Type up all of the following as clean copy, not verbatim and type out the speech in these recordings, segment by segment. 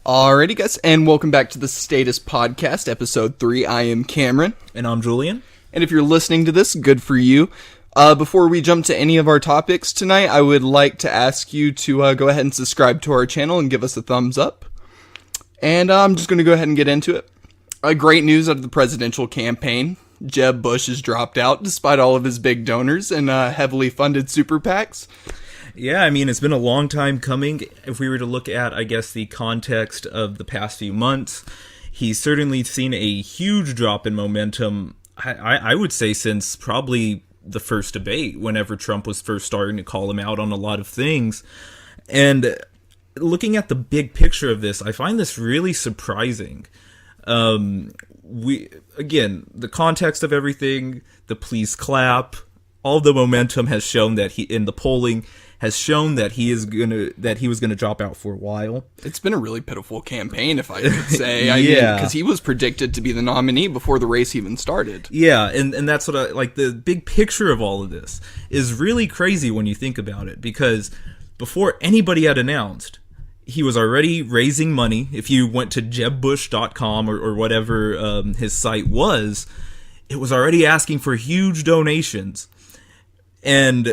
Alrighty, guys, and welcome back to the Statist podcast, episode 3. I am Cameron. And I'm Julian. And if you're listening to this, good for you. Before we jump to any of our topics tonight, I would like to ask you to go ahead and subscribe to our channel and give us a thumbs up. And I'm just going to go ahead and get into it. Great news out of the presidential campaign. Jeb Bush has dropped out despite all of his big donors and heavily funded super PACs. Yeah, I mean, it's been a long time coming. If we were to look at, I guess, the context of the past few months, he's certainly seen a huge drop in momentum, I would say, since probably the first debate, whenever Trump was first starting to call him out on a lot of things. And looking at the big picture of this, I find this really surprising. The context of everything, the please clap, all the momentum has shown that in the polling has shown that he was gonna drop out for a while. It's been a really pitiful campaign, if I could say. Yeah, because he was predicted to be the nominee before the race even started. Yeah, and that's what I like. The big picture of all of this is really crazy when you think about it, because before anybody had announced, he was already raising money. If you went to jebbush.com or whatever his site was, it was already asking for huge donations. And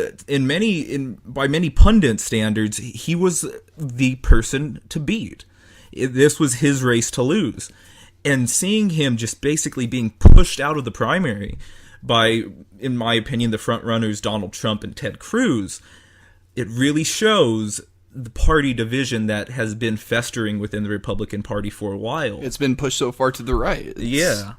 by many pundit standards, he was the person to beat. This was his race to lose. And seeing him just basically being pushed out of the primary by, in my opinion, the front runners Donald Trump and Ted Cruz, it really shows the party division that has been festering within the Republican Party for a while. It's been pushed so far to the right. Yeah.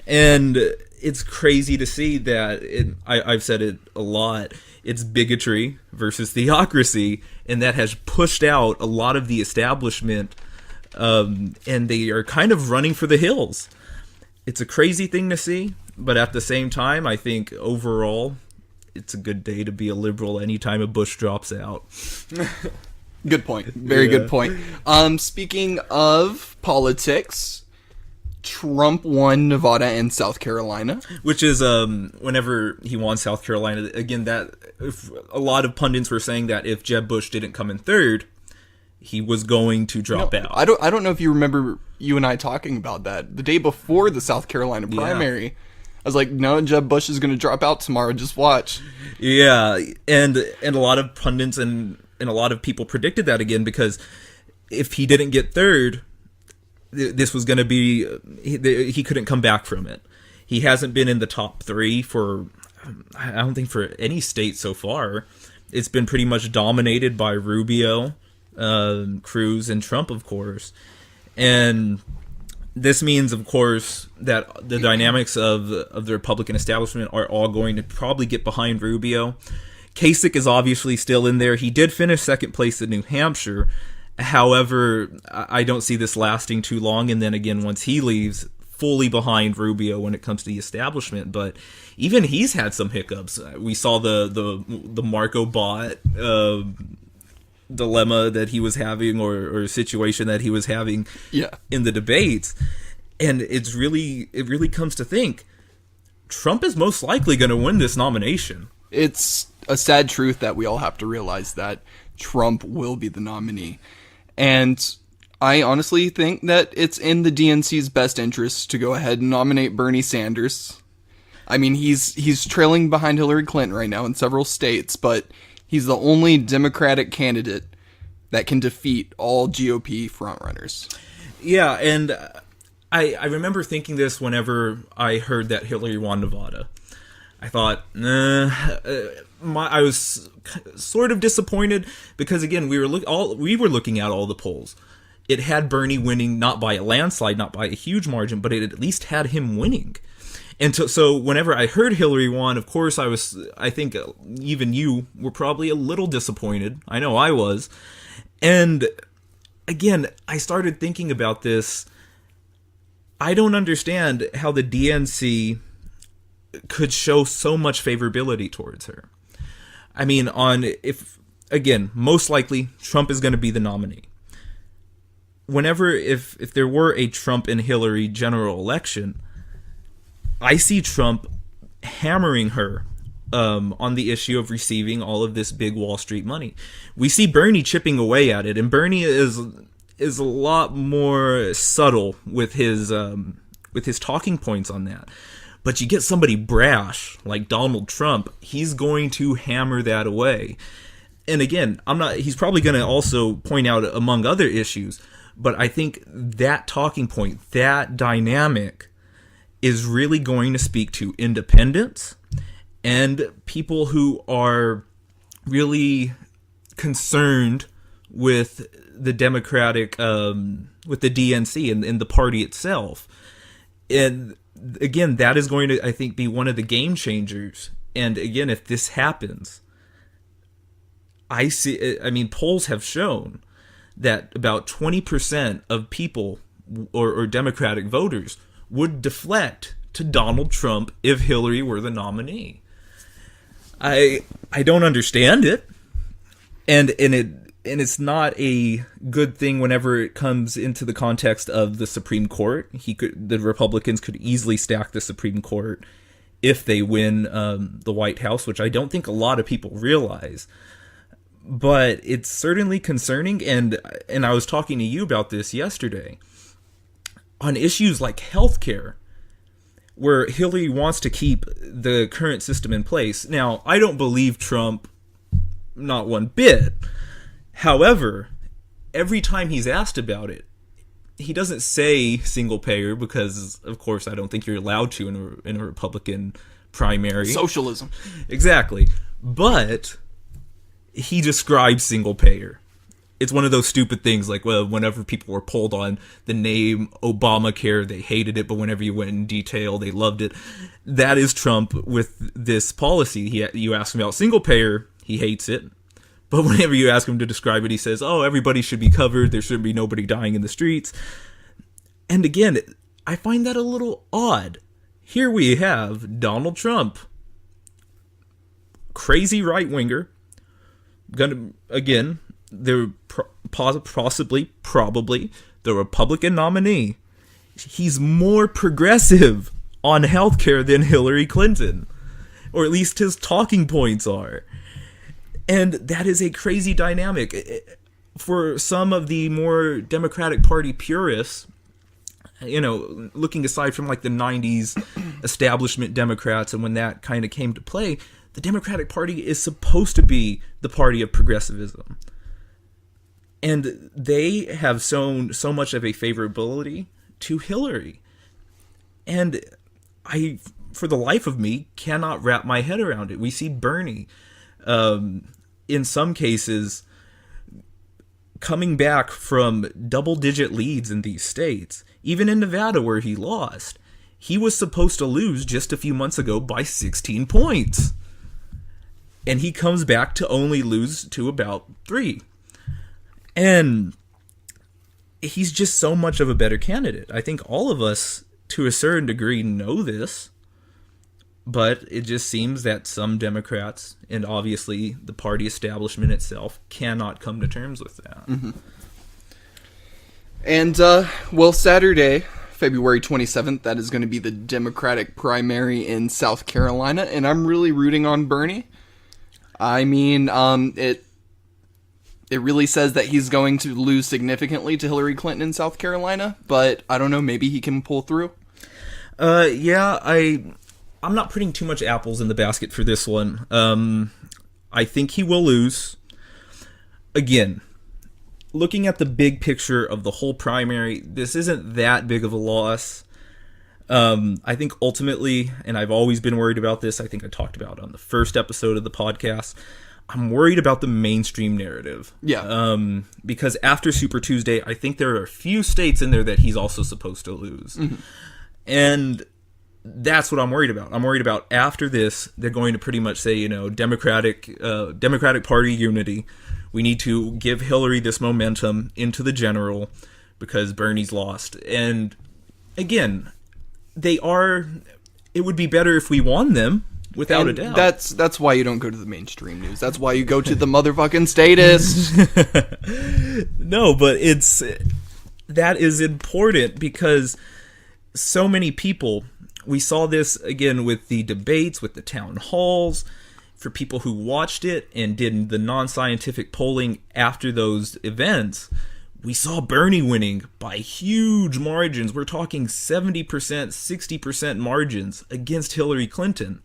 And it's crazy to see that, I've said it a lot, it's bigotry versus theocracy, and that has pushed out a lot of the establishment, and they are kind of running for the hills. It's a crazy thing to see, but at the same time, I think overall, it's a good day to be a liberal anytime a Bush drops out. Good point. Very good point. Speaking of politics, Trump won Nevada and South Carolina, which is whenever he won South Carolina, again, that if a lot of pundits were saying that if Jeb Bush didn't come in third, he was going to drop out. I don't know if you remember you and I talking about that the day before the South Carolina primary. Yeah. I was like, no, Jeb Bush is going to drop out tomorrow. Just watch. Yeah, and a lot of pundits and a lot of people predicted that again, because if he didn't get third, this was going to be, he couldn't come back from it. He hasn't been in the top three for, I don't think, for any state so far. It's been pretty much dominated by Rubio, Cruz, and Trump, of course. And this means, of course, that the dynamics of the Republican establishment are all going to probably get behind Rubio. Kasich is obviously still in there. He did finish second place in New Hampshire. However, I don't see this lasting too long. And then again, once he leaves, fully behind Rubio when it comes to the establishment. But even he's had some hiccups. We saw the Marco Bot dilemma that he was having, or situation that he was having in the debates. And it really comes to think, Trump is most likely going to win this nomination. It's a sad truth that we all have to realize that Trump will be the nominee. And I honestly think that it's in the DNC's best interest to go ahead and nominate Bernie Sanders. I mean, he's trailing behind Hillary Clinton right now in several states, but he's the only Democratic candidate that can defeat all GOP frontrunners. Yeah, and I remember thinking this whenever I heard that Hillary won Nevada. I thought, I was sort of disappointed, because again, we were looking at all the polls. It had Bernie winning, not by a landslide, not by a huge margin, but it at least had him winning. And so whenever I heard Hillary won, of course, I think even you were probably a little disappointed. I know I was. And again, I started thinking about this. I don't understand how the DNC could show so much favorability towards her. I mean, most likely Trump is going to be the nominee. If there were a Trump and Hillary general election, I see Trump hammering her on the issue of receiving all of this big Wall Street money. We see Bernie chipping away at it, and Bernie is is a lot more subtle with his talking points on that. But you get somebody brash like Donald Trump, he's going to hammer that away. And again, he's probably going to also point out among other issues, but I think that talking point, that dynamic is really going to speak to independents and people who are really concerned with the Democratic, with the DNC and the party itself. And again, that is going to, I think, be one of the game changers. And again, if this happens, polls have shown that about 20% of people or Democratic voters would deflect to Donald Trump if Hillary were the nominee. I don't understand it. And it's not a good thing whenever it comes into the context of the Supreme Court. The Republicans could easily stack the Supreme Court if they win the White House, which I don't think a lot of people realize. But it's certainly concerning, and I was talking to you about this yesterday. On issues like healthcare, where Hillary wants to keep the current system in place. Now, I don't believe Trump, not one bit. However, every time he's asked about it, he doesn't say single payer because, of course, I don't think you're allowed to in a Republican primary. Socialism. Exactly. But he describes single payer. It's one of those stupid things like, well, whenever people were polled on the name Obamacare, they hated it, but whenever you went in detail, they loved it. That is Trump with this policy. You ask him about single payer, he hates it. But whenever you ask him to describe it, he says, oh, everybody should be covered. There shouldn't be nobody dying in the streets. And again, I find that a little odd. Here we have Donald Trump, crazy right-winger, they're probably the Republican nominee. He's more progressive on healthcare than Hillary Clinton, or at least his talking points are. And that is a crazy dynamic. For some of the more Democratic Party purists, looking aside from like the 90s establishment Democrats and when that kind of came to play, the Democratic Party is supposed to be the party of progressivism. And they have shown so much of a favorability to Hillary. And I, for the life of me, cannot wrap my head around it. We see Bernie, in some cases, coming back from double-digit leads in these states. Even in Nevada, where he lost, he was supposed to lose just a few months ago by 16 points. And he comes back to only lose to about 3. And he's just so much of a better candidate. I think all of us, to a certain degree, know this. But it just seems that some Democrats, and obviously the party establishment itself, cannot come to terms with that. Mm-hmm. And, Saturday, February 27th, that is going to be the Democratic primary in South Carolina, and I'm really rooting on Bernie. I mean, it really says that he's going to lose significantly to Hillary Clinton in South Carolina, but I don't know, maybe he can pull through. I'm not putting too much apples in the basket for this one. I think he will lose. Again, looking at the big picture of the whole primary, this isn't that big of a loss. I think ultimately, and I've always been worried about this, I think I talked about it on the first episode of the podcast, I'm worried about the mainstream narrative. Yeah. Because after Super Tuesday, I think there are a few states in there that he's also supposed to lose. Mm-hmm. And that's what I'm worried about. I'm worried about after this, they're going to pretty much say, Democratic Party unity. We need to give Hillary this momentum into the general because Bernie's lost. And again, it would be better if we won them, without a doubt. That's why you don't go to the mainstream news. That's why you go to the motherfucking Statist. No, but that is important because so many people, we saw this again with the debates, with the town halls, for people who watched it and did the non-scientific polling after those events. we saw Bernie winning by huge margins. We're talking 70%, 60% margins against Hillary Clinton.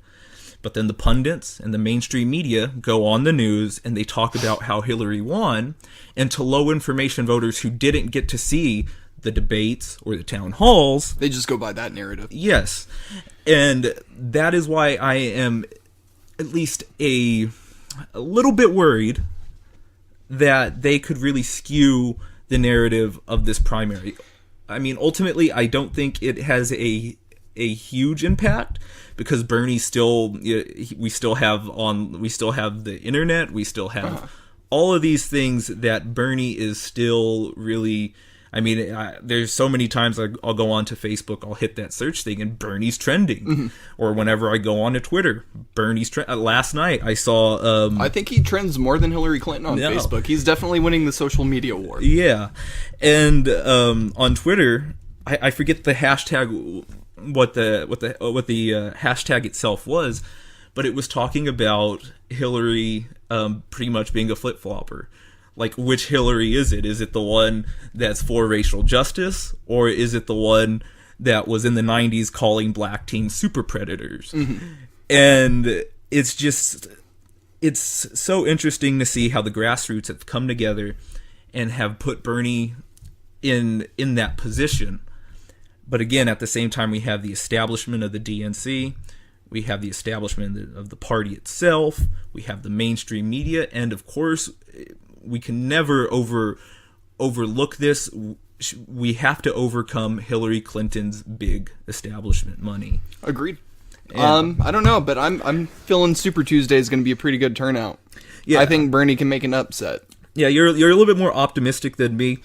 But then the pundits and the mainstream media go on the news and they talk about how Hillary won. And to low information voters who didn't get to see the debates or the town halls, They just go by that narrative. yes. And that is why I am at least a little bit worried that they could really skew the narrative of this primary. I mean, ultimately, I don't think it has a huge impact because Bernie still, we still have the internet, we still have all of these things that Bernie is still really. I mean, there's so many times I'll go on to Facebook, I'll hit that search thing, and Bernie's trending. Or whenever I go on to Twitter, Bernie's trending. Last night, I saw... I think he trends more than Hillary Clinton on Facebook. He's definitely winning the social media war. Yeah. And on Twitter, I forget the hashtag, what the hashtag itself was, but it was talking about Hillary pretty much being a flip-flopper. Like, which Hillary is it? Is it the one that's for racial justice? Or is it the one that was in the 90s calling black teens super predators? And it's so interesting to see how the grassroots have come together and have put Bernie in that position. But again, at the same time, we have the establishment of the DNC. We have the establishment of the party itself. We have the mainstream media. And, of course, we can never overlook this. We have to overcome Hillary Clinton's big establishment money. Agreed. I don't know, but I'm feeling Super Tuesday is going to be a pretty good turnout. Yeah, I think Bernie can make an upset. Yeah, you're a little bit more optimistic than me.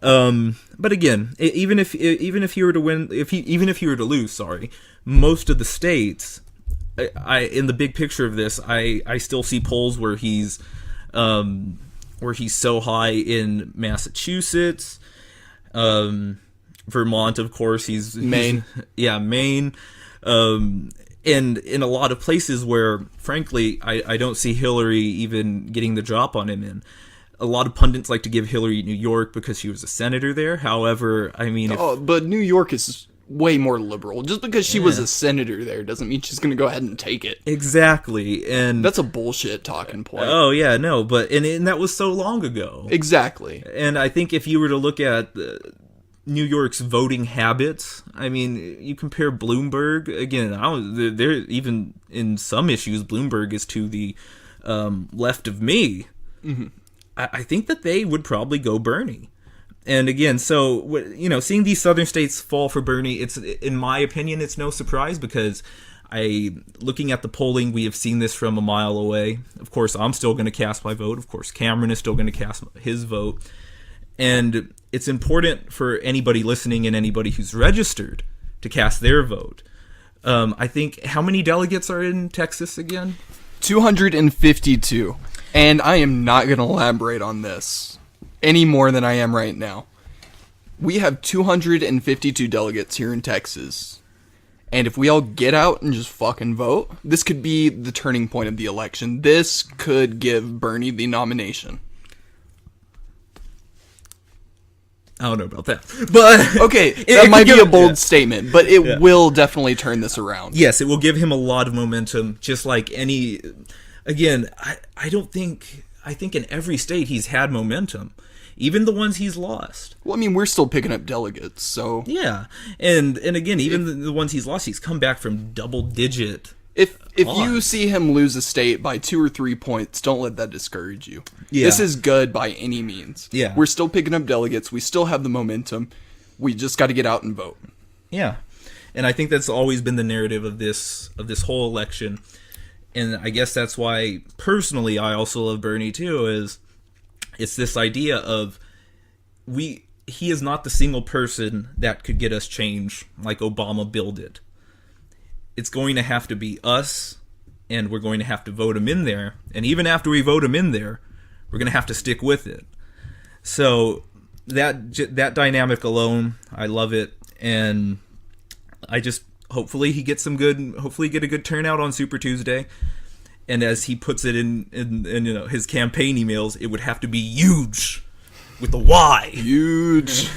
But again, even if you were to win, even if you were to lose, sorry, most of the states, I in the big picture of this, I still see polls where he's so high in Massachusetts, Vermont, of course, Maine. Maine, and in a lot of places where, frankly, I don't see Hillary even getting the drop on him in. A lot of pundits like to give Hillary New York because she was a senator there. However, I mean... but New York is way more liberal. Just because she was a senator there doesn't mean she's going to go ahead and take it. Exactly, and... That's a bullshit talking point. Oh, yeah, no, but... And that was so long ago. Exactly. And I think if you were to look at New York's voting habits, I mean, you compare Bloomberg... Again, there even in some issues, Bloomberg is to the left of me. Mm-hmm. I think that they would probably go Bernie. And again, so, seeing these southern states fall for Bernie, it's, in my opinion, it's no surprise because looking at the polling, we have seen this from a mile away. Of course, I'm still going to cast my vote. Of course, Cameron is still going to cast his vote. And it's important for anybody listening and anybody who's registered to cast their vote. I think, how many delegates are in Texas again? 252. And I am not going to elaborate on this any more than I am right now. We have 252 delegates here in Texas. And if we all get out and just fucking vote, this could be the turning point of the election. This could give Bernie the nomination. I don't know about that. But okay, that might be a bold statement, but it will definitely turn this around. Yes, it will give him a lot of momentum, just like any... Again, I think in every state he's had momentum, even the ones he's lost. Well, I mean, we're still picking up delegates, so... Yeah, and again, even the ones he's lost, he's come back from double-digit. If you see him lose a state by 2 or 3 points, don't let that discourage you. Yeah. This is good by any means. Yeah. We're still picking up delegates, we still have the momentum, we just got to get out and vote. Yeah, and I think that's always been the narrative of this whole election. And I guess that's why, personally, I also love Bernie, too, is it's this idea of he is not the single person that could get us change like Obama built it. It's going to have to be us, and we're going to have to vote him in there. And even after we vote him in there, we're going to have to stick with it. So that dynamic alone, I love it. And I just... Hopefully he get a good turnout on Super Tuesday. And as he puts it in his campaign emails, it would have to be huge. with a Y. Huge.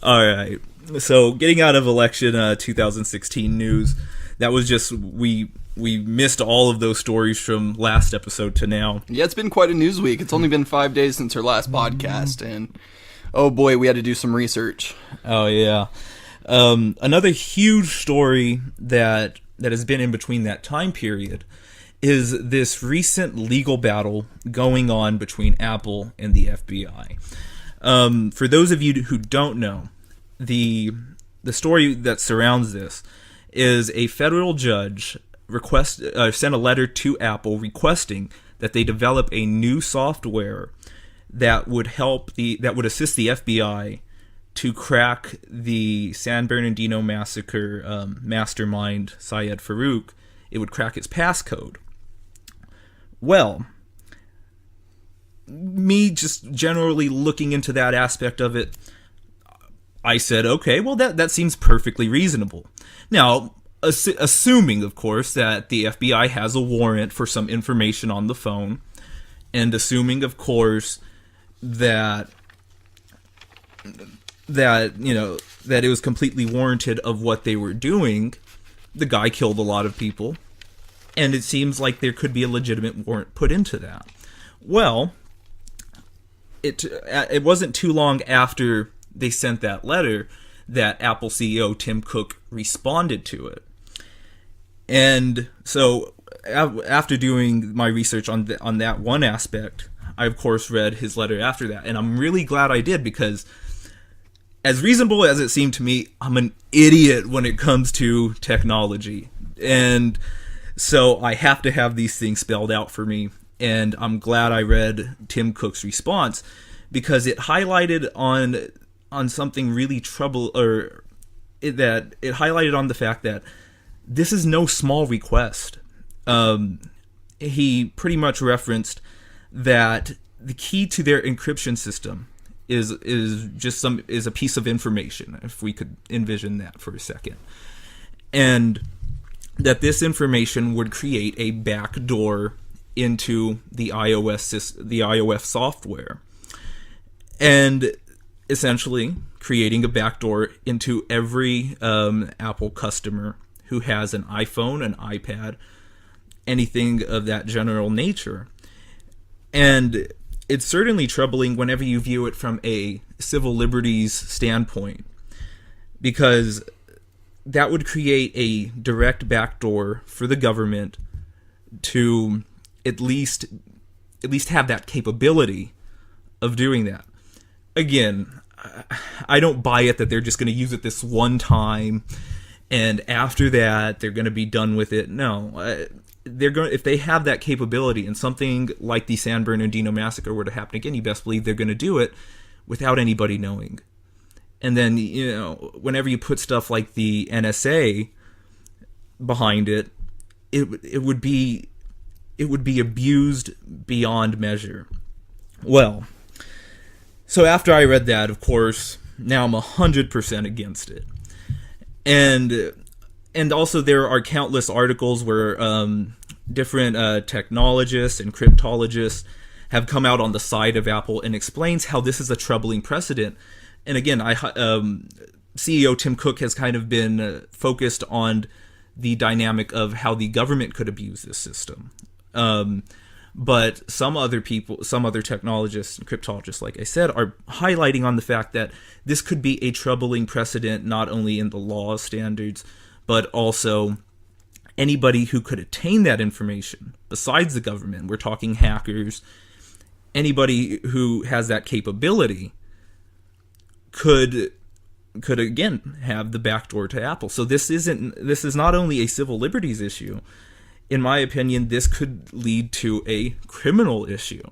All right. So getting out of election 2016 news, that was just we missed all of those stories from last episode to now. Yeah, it's been quite a news week. It's only been 5 days since our last podcast, and oh boy, we had to do some research. Oh yeah. Another huge story that has been in between that time period is this recent legal battle going on between Apple and the FBI. For those of you who don't know, the story that surrounds this is a federal judge sent a letter to Apple requesting that they develop a new software that would assist the FBI to crack the San Bernardino massacre mastermind Syed Farouk. It would crack its passcode. Well, me just generally looking into that aspect of it, I said, okay, well, that seems perfectly reasonable. Now, assuming, of course, that the FBI has a warrant for some information on the phone, and assuming, of course, that it was completely warranted of what they were doing. The guy killed a lot of people, and it seems like there could be a legitimate warrant put into that. Well, it wasn't too long after they sent that letter that Apple CEO Tim Cook responded to it. And so after doing my research on that one aspect, I of course read his letter after that, and I'm really glad I did, because as reasonable as it seemed to me, I'm an idiot when it comes to technology. And so I have to have these things spelled out for me. And I'm glad I read Tim Cook's response, because it highlighted on something really it highlighted on the fact that this is no small request. He pretty much referenced that the key to their encryption system is a piece of information, if we could envision that for a second, and that this information would create a backdoor into the iOS software, and essentially creating a backdoor into every Apple customer who has an iPhone, an iPad, anything of that general nature. And it's certainly troubling whenever you view it from a civil liberties standpoint, because that would create a direct backdoor for the government to at least have that capability of doing that. Again, I don't buy it that they're just going to use it this one time and after that they're going to be done with it. No, if they have that capability and something like the San Bernardino massacre were to happen again, you best believe they're going to do it without anybody knowing. And then, whenever you put stuff like the NSA behind it, it would be abused beyond measure. Well, so after I read that, of course, now I'm 100% against it. And also there are countless articles where different technologists and cryptologists have come out on the side of Apple and explains how this is a troubling precedent. And again, CEO Tim Cook has kind of been focused on the dynamic of how the government could abuse this system. But some other technologists and cryptologists, like I said, are highlighting on the fact that this could be a troubling precedent, not only in the law standards, but also anybody who could attain that information besides the government. We're talking hackers. Anybody who has that capability could again have the backdoor to Apple. So this is not only a civil liberties issue. In my opinion, this could lead to a criminal issue.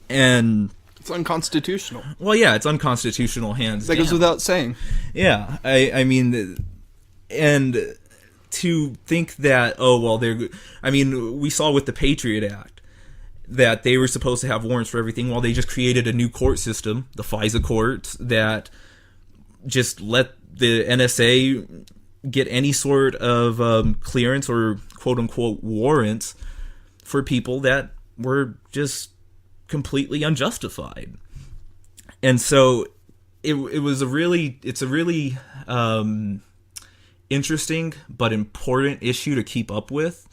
And it's unconstitutional. Well, yeah, it's unconstitutional, hands down. That goes without saying. Yeah, I mean, and to think that, we saw with the Patriot Act that they were supposed to have warrants for everything, while they just created a new court system, the FISA courts, that just let the NSA get any sort of clearance or quote-unquote warrants for people that were just completely unjustified. And so it's a really interesting but important issue to keep up with.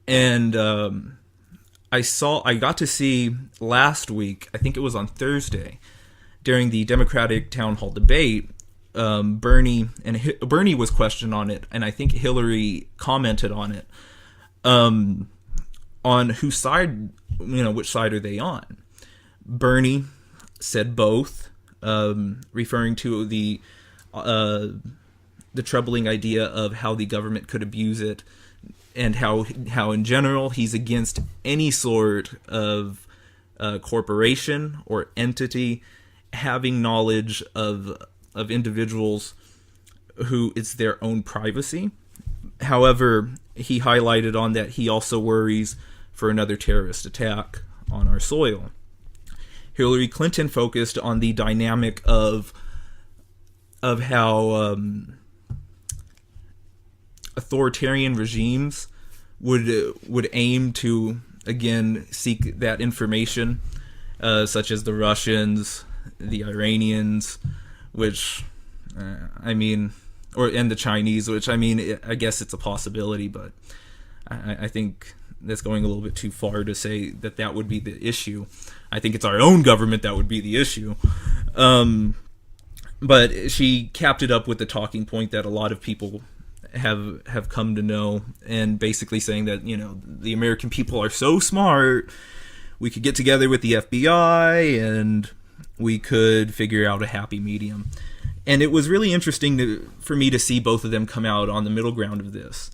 And I got to see last week, I think it was on Thursday, during the Democratic town hall debate, Bernie was questioned on it, and I think Hillary commented on it, on whose side, which side are they on? Bernie said both, referring to the troubling idea of how the government could abuse it, and how in general he's against any sort of corporation or entity having knowledge of individuals who it's their own privacy. However, he highlighted on that he also worries for another terrorist attack on our soil. Hillary Clinton focused on the dynamic of how authoritarian regimes would aim to, again, seek that information, such as the Russians, the Iranians, which and the Chinese, which I guess it's a possibility, but I think that's going a little bit too far to say that would be the issue. I think it's our own government that would be the issue. But she capped it up with the talking point that a lot of people have come to know, and basically saying that, the American people are so smart, we could get together with the FBI and we could figure out a happy medium. And it was really interesting for me to see both of them come out on the middle ground of this.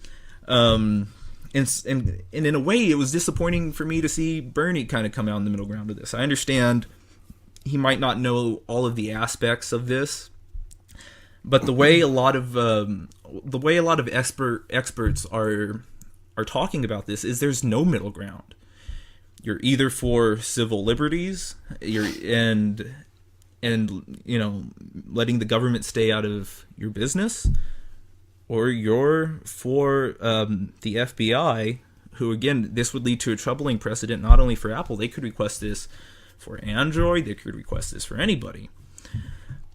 And in a way, it was disappointing for me to see Bernie kind of come out in the middle ground of this. I understand he might not know all of the aspects of this, but the way a lot of experts are talking about this is there's no middle ground. You're either for civil liberties, and letting the government stay out of your business, or you're for the FBI, who, again, this would lead to a troubling precedent not only for Apple. They could request this for Android. They could request this for anybody.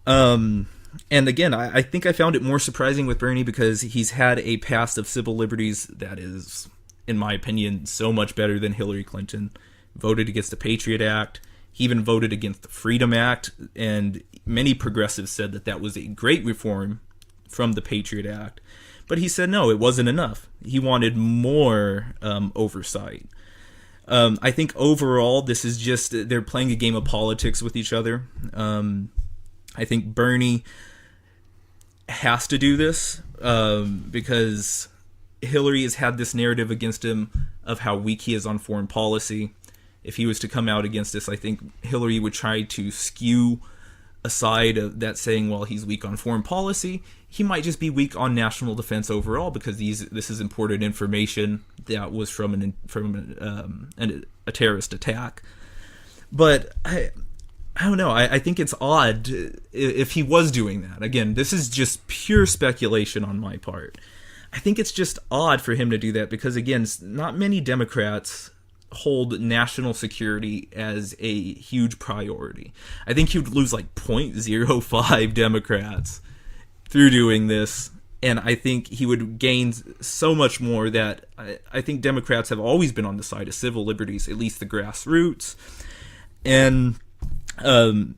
And again, I think I found it more surprising with Bernie because he's had a past of civil liberties that is, in my opinion, so much better than Hillary Clinton. Voted against the Patriot Act. He even voted against the Freedom Act, and many progressives said that was a great reform from the Patriot Act. But he said no, it wasn't enough. He wanted more oversight. I think overall, this is just, they're playing a game of politics with each other. I think Bernie has to do this because Hillary has had this narrative against him of how weak he is on foreign policy. If he was to come out against this, I think Hillary would try to skew a side of that, saying, well, he's weak on foreign policy. He might just be weak on national defense overall because this is important information that was from a terrorist attack. But I don't know. I think it's odd if he was doing that. Again, this is just pure speculation on my part. I think it's just odd for him to do that because, again, not many Democrats hold national security as a huge priority. I think he would lose like 0.05 Democrats through doing this, and I think he would gain so much more that I think Democrats have always been on the side of civil liberties, at least the grassroots. And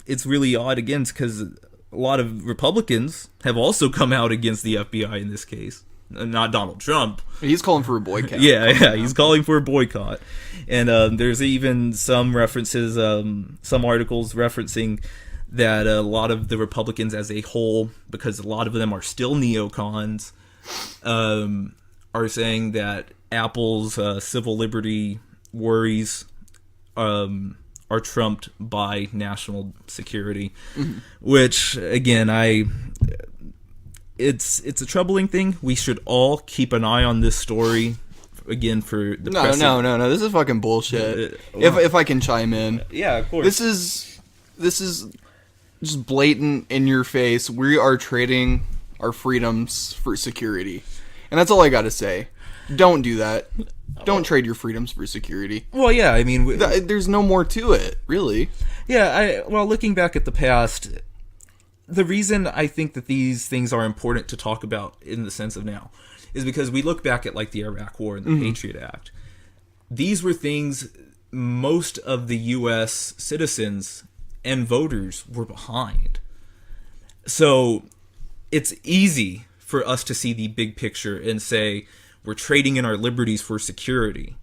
it's really odd again because a lot of Republicans have also come out against the FBI in this case. Not Donald Trump. He's calling for a boycott. Yeah, he's calling for a boycott. And there's even some references, some articles referencing that a lot of the Republicans as a whole, because a lot of them are still neocons, are saying that Apple's civil liberty worries are trumped by national security, which, again, It's a troubling thing. We should all keep an eye on this story again for the press. No. This is fucking bullshit. If I can chime in, yeah, of course. This is just blatant, in your face. We are trading our freedoms for security, and that's all I gotta say. Don't do that. Don't trade your freedoms for security. Well, yeah, I mean, there's no more to it, really. Yeah, well, looking back at the past, the reason I think that these things are important to talk about in the sense of now is because we look back at like the Iraq War and the Patriot Act. These were things most of the U.S. citizens and voters were behind. So it's easy for us to see the big picture and say we're trading in our liberties for security.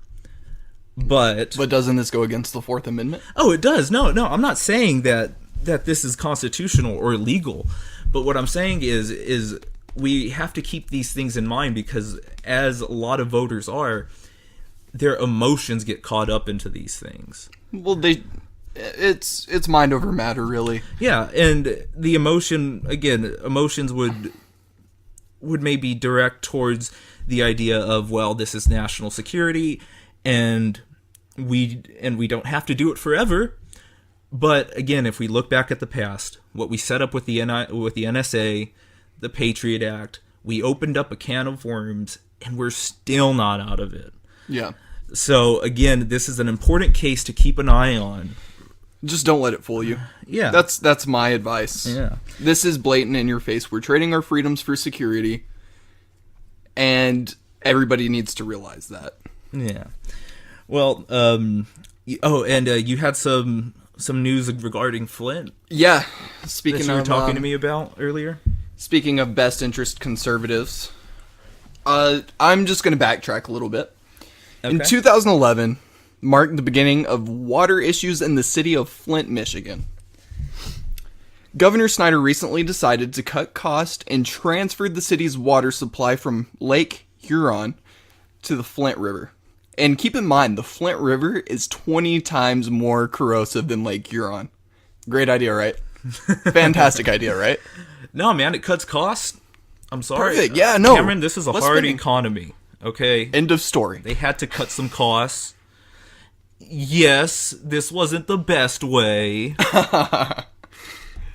But doesn't this go against the Fourth Amendment? Oh, it does. No, I'm not saying that this is constitutional or legal. But what I'm saying is we have to keep these things in mind because as a lot of voters are, their emotions get caught up into these things. Well, it's mind over matter, really. Yeah, and the emotions would maybe direct towards the idea of, well, this is national security and we don't have to do it forever. But again, if we look back at the past, what we set up with the NSA, the Patriot Act, we opened up a can of worms and we're still not out of it. Yeah. So again, this is an important case to keep an eye on. Just don't let it fool you. Yeah. That's my advice. Yeah. This is blatant in your face. We're trading our freedoms for security. And everybody needs to realize that. Yeah. Well, you had some news regarding Flint. Yeah. That you were talking to me about earlier. Speaking of best interest conservatives, I'm just going to backtrack a little bit. Okay. In 2011, marked the beginning of water issues in the city of Flint, Michigan. Governor Snyder recently decided to cut costs and transferred the city's water supply from Lake Huron to the Flint River. And keep in mind, the Flint River is 20 times more corrosive than Lake Huron. Great idea, right? Fantastic idea, right? No, man, it cuts costs. I'm sorry. Perfect. Yeah, no. Cameron, this is a hard economy, okay? End of story. They had to cut some costs. Yes, this wasn't the best way.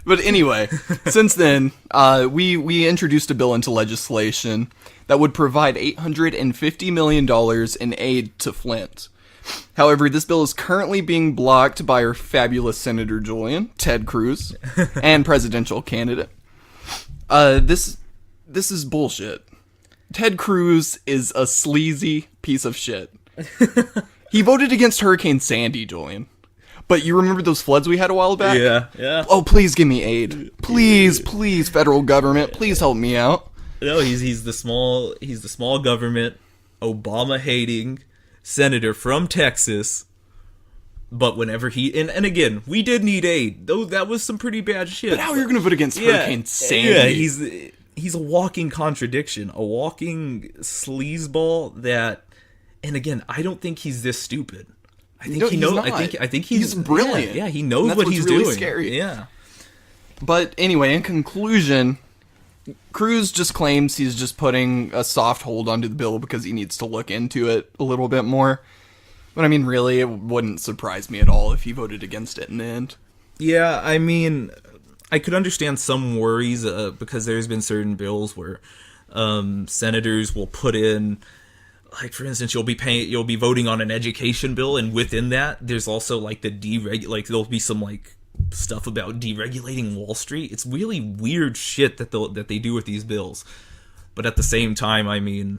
But anyway, since then, we introduced a bill into legislation that would provide $850 million in aid to Flint. However, this bill is currently being blocked by our fabulous Senator Julian, Ted Cruz, and presidential candidate. This is bullshit. Ted Cruz is a sleazy piece of shit. He voted against Hurricane Sandy, Julian. But you remember those floods we had a while back? Yeah. Oh, please give me aid. Please, federal government, please help me out. No, he's the small government, Obama hating senator from Texas. But whenever and again, we did need aid. Though that was some pretty bad shit. But how are you going to vote against Hurricane Sandy? Yeah, he's a walking contradiction, a walking sleazeball that. And again, I don't think he's this stupid. I think he knows. I think he's brilliant. Yeah, he knows what he's really doing. Scary. Yeah. But anyway, in conclusion, Cruz just claims he's just putting a soft hold onto the bill because he needs to look into it a little bit more. But I mean, really, it wouldn't surprise me at all if he voted against it in the end. Yeah, I mean, I could understand some worries because there's been certain bills where senators will put in. Like, for instance, you'll be voting on an education bill, and within that, there's also, like, there'll be some, like, stuff about deregulating Wall Street. It's really weird shit that they do with these bills. But at the same time, I mean,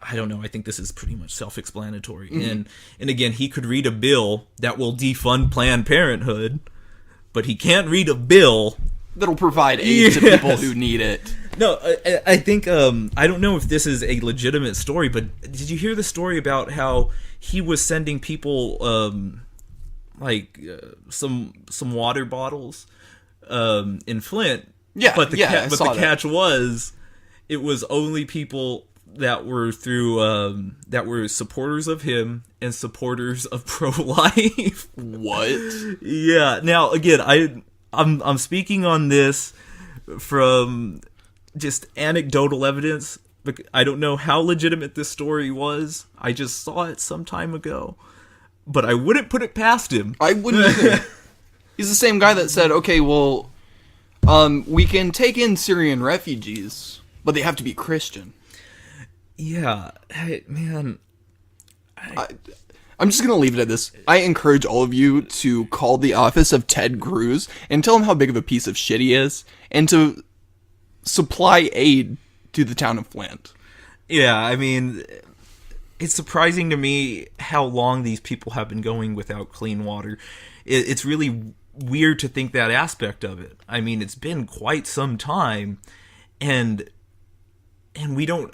I don't know, I think this is pretty much self-explanatory. Mm-hmm. And again, he could read a bill that will defund Planned Parenthood, but he can't read a bill that'll provide aid to people who need it. No, I think, I don't know if this is a legitimate story, but did you hear the story about how he was sending people, some water bottles, in Flint? Yeah, but the catch was, it was only people that were that were supporters of him and supporters of pro-life. What? Yeah. Now, again, I'm speaking on this from just anecdotal evidence. I don't know how legitimate this story was. I just saw it some time ago. But I wouldn't put it past him. I wouldn't either. He's the same guy that said, okay, well, we can take in Syrian refugees, but they have to be Christian. Yeah. Hey, man. I'm just going to leave it at this. I encourage all of you to call the office of Ted Cruz and tell him how big of a piece of shit he is, and to supply aid to the town of Flint. Yeah, I mean, it's surprising to me how long these people have been going without clean water. It's really weird to think that aspect of it. I mean, it's been quite some time, and we don't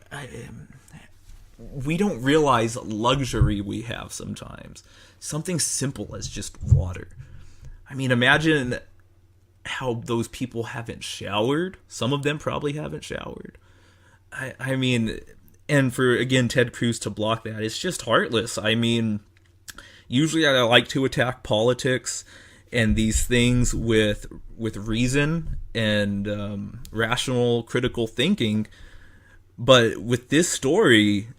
realize luxury we have sometimes. Something simple as just water. I mean, imagine how those people haven't showered. Some of them probably haven't showered. I mean, and for, again, Ted Cruz to block that, it's just heartless. I mean, usually I like to attack politics and these things with reason and rational, critical thinking. But with this story,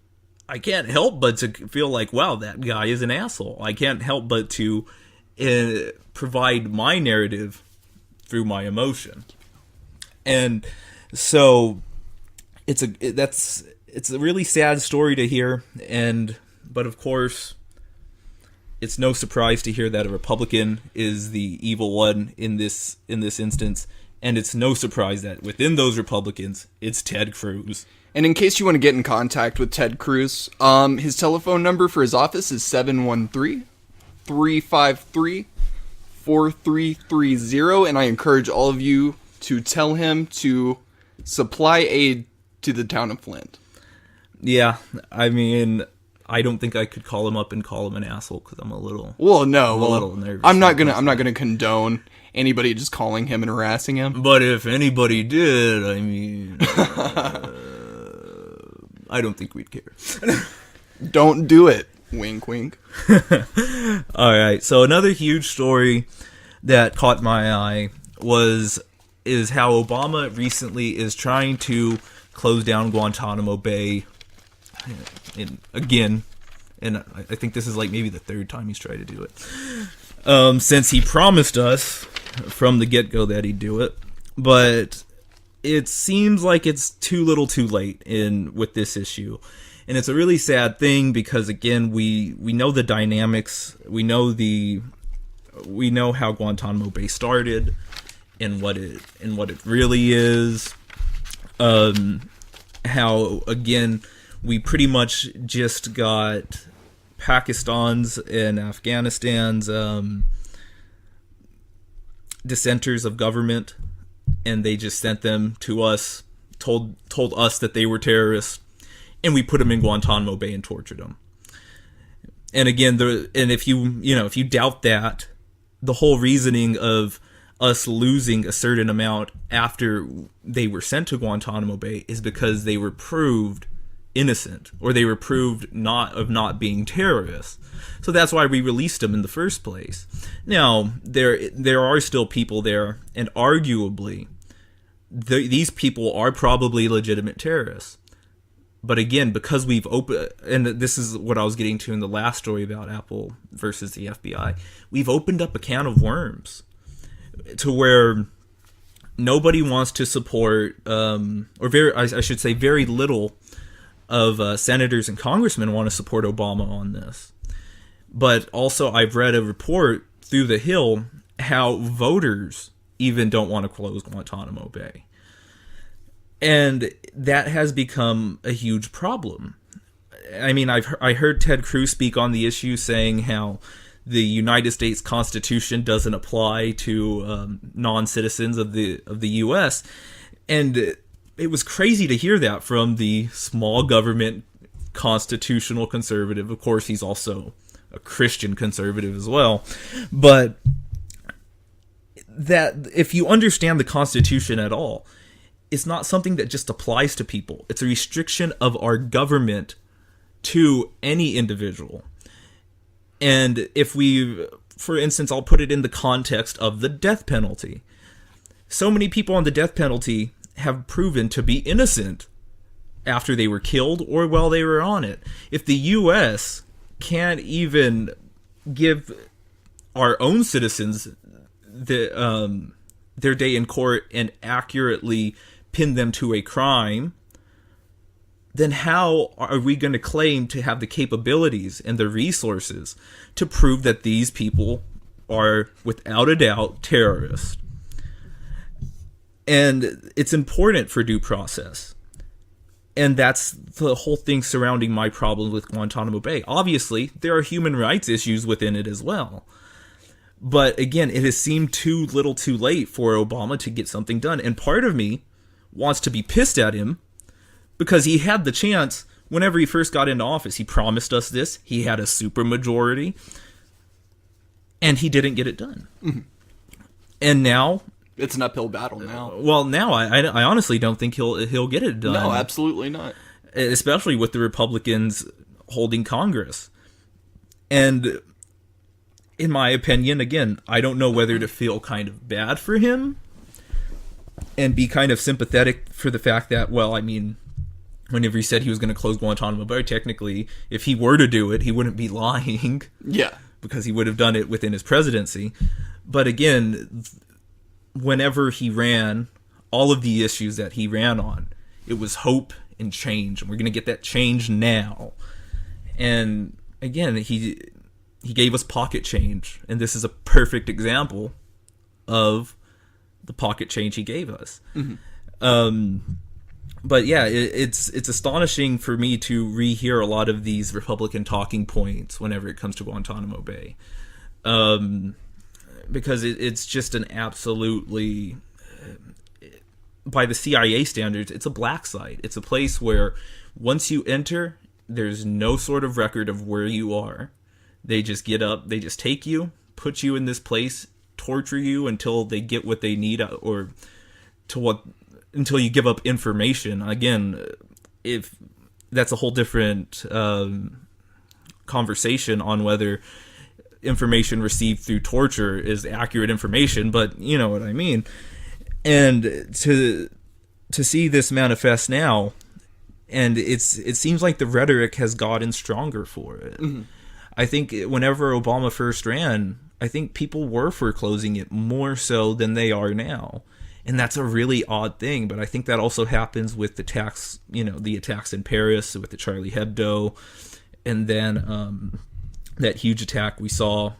I can't help but to feel like, wow, that guy is an asshole. I can't help but to provide my narrative through my emotion. And so it's a really sad story to hear, but of course it's no surprise to hear that a Republican is the evil one in this instance, and it's no surprise that within those Republicans it's Ted Cruz. And in case you want to get in contact with Ted Cruz, his telephone number for his office is 713-353-4330, and I encourage all of you to tell him to supply aid to the town of Flint. Yeah, I mean, I don't think I could call him up and call him an asshole because I'm a little nervous. I'm not gonna condone anybody just calling him and harassing him. But if anybody did, I mean, I don't think we'd care. Don't do it. Wink, wink. All right. So another huge story that caught my eye is how Obama recently is trying to close down Guantanamo Bay again, and I think this is like maybe the third time he's tried to do it. Since he promised us from the get-go that he'd do it, but it seems like it's too little too late with this issue. And it's a really sad thing because, again, we know the dynamics, we know how Guantanamo Bay started and what it really is. How, again, we pretty much just got Pakistan's and Afghanistan's dissenters of government, and they just sent them to us, told us that they were terrorists, and we put them in Guantanamo Bay and tortured them. And again, if you doubt that, the whole reasoning of us losing a certain amount after they were sent to Guantanamo Bay is because they were proved innocent, or they were proved not being terrorists. So that's why we released them in the first place. Now, there are still people there, and arguably, these people are probably legitimate terrorists. But again, because we've opened, and this is what I was getting to in the last story about Apple versus the FBI, we've opened up a can of worms to where nobody wants to support, I should say very little of senators and congressmen want to support Obama on this. But also, I've read a report through the Hill how voters even don't want to close Guantanamo Bay. And that has become a huge problem. I mean, I heard Ted Cruz speak on the issue, saying how the United States Constitution doesn't apply to non-citizens of the U.S. And it was crazy to hear that from the small government constitutional conservative. Of course, he's also a Christian conservative as well. But that if you understand the Constitution at all, it's not something that just applies to people. It's a restriction of our government to any individual. And if for instance, I'll put it in the context of the death penalty. So many people on the death penalty have proven to be innocent after they were killed or while they were on it. If the U.S. can't even give our own citizens their day in court and accurately pin them to a crime, then how are we going to claim to have the capabilities and the resources to prove that these people are, without a doubt, terrorists? And it's important for due process. And that's the whole thing surrounding my problem with Guantanamo Bay. Obviously, there are human rights issues within it as well. But again, it has seemed too little too late for Obama to get something done. And part of me wants to be pissed at him because he had the chance whenever he first got into office. He promised us this. He had a supermajority. And he didn't get it done. Mm-hmm. And now... it's an uphill battle now. Well, now I honestly don't think he'll get it done. No, absolutely not. Especially with the Republicans holding Congress. And in my opinion, again, I don't know whether to feel kind of bad for him and be kind of sympathetic for the fact that, well, I mean, whenever he said he was going to close Guantanamo Bay, technically, if he were to do it, he wouldn't be lying. Yeah. Because he would have done it within his presidency. But again, whenever he ran, all of the issues that he ran on, it was hope and change. And we're going to get that change now. And again, he gave us pocket change. And this is a perfect example of the pocket change he gave us. Mm-hmm. But yeah, it's astonishing for me to rehear a lot of these Republican talking points whenever it comes to Guantanamo Bay. Because it's just an absolutely, by the CIA standards, it's a black site. It's a place where once you enter, there's no sort of record of where you are. They just get up, they just take you, put you in this place, torture you until they get what they need, or until you give up information. Again, if that's a whole different conversation on whether information received through torture is accurate information, but you know what I mean. And to see this manifest now, and it seems like the rhetoric has gotten stronger for it. Mm-hmm. I think whenever Obama first ran, I think people were foreclosing it more so than they are now. And that's a really odd thing, but I think that also happens with the attacks in Paris, with the Charlie Hebdo, and then that huge attack we saw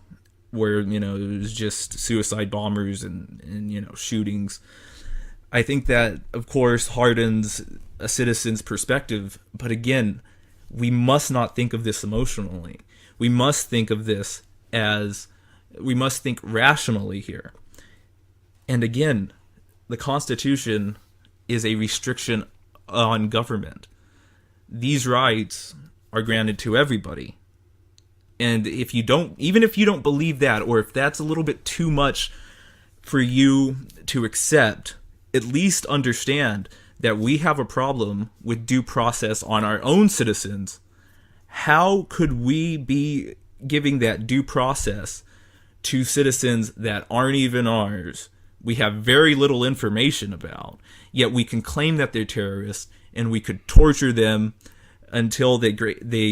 where, it was just suicide bombers and shootings. I think that, of course, hardens a citizen's perspective, but again, we must not think of this emotionally. We must think of this we must think rationally here. And again, the Constitution is a restriction on government. These rights are granted to everybody. And even if you don't believe that, or if that's a little bit too much for you to accept, at least understand that we have a problem with due process on our own citizens. How could we be giving that due process to citizens that aren't even ours? We have very little information about, yet we can claim that they're terrorists, and we could torture them until they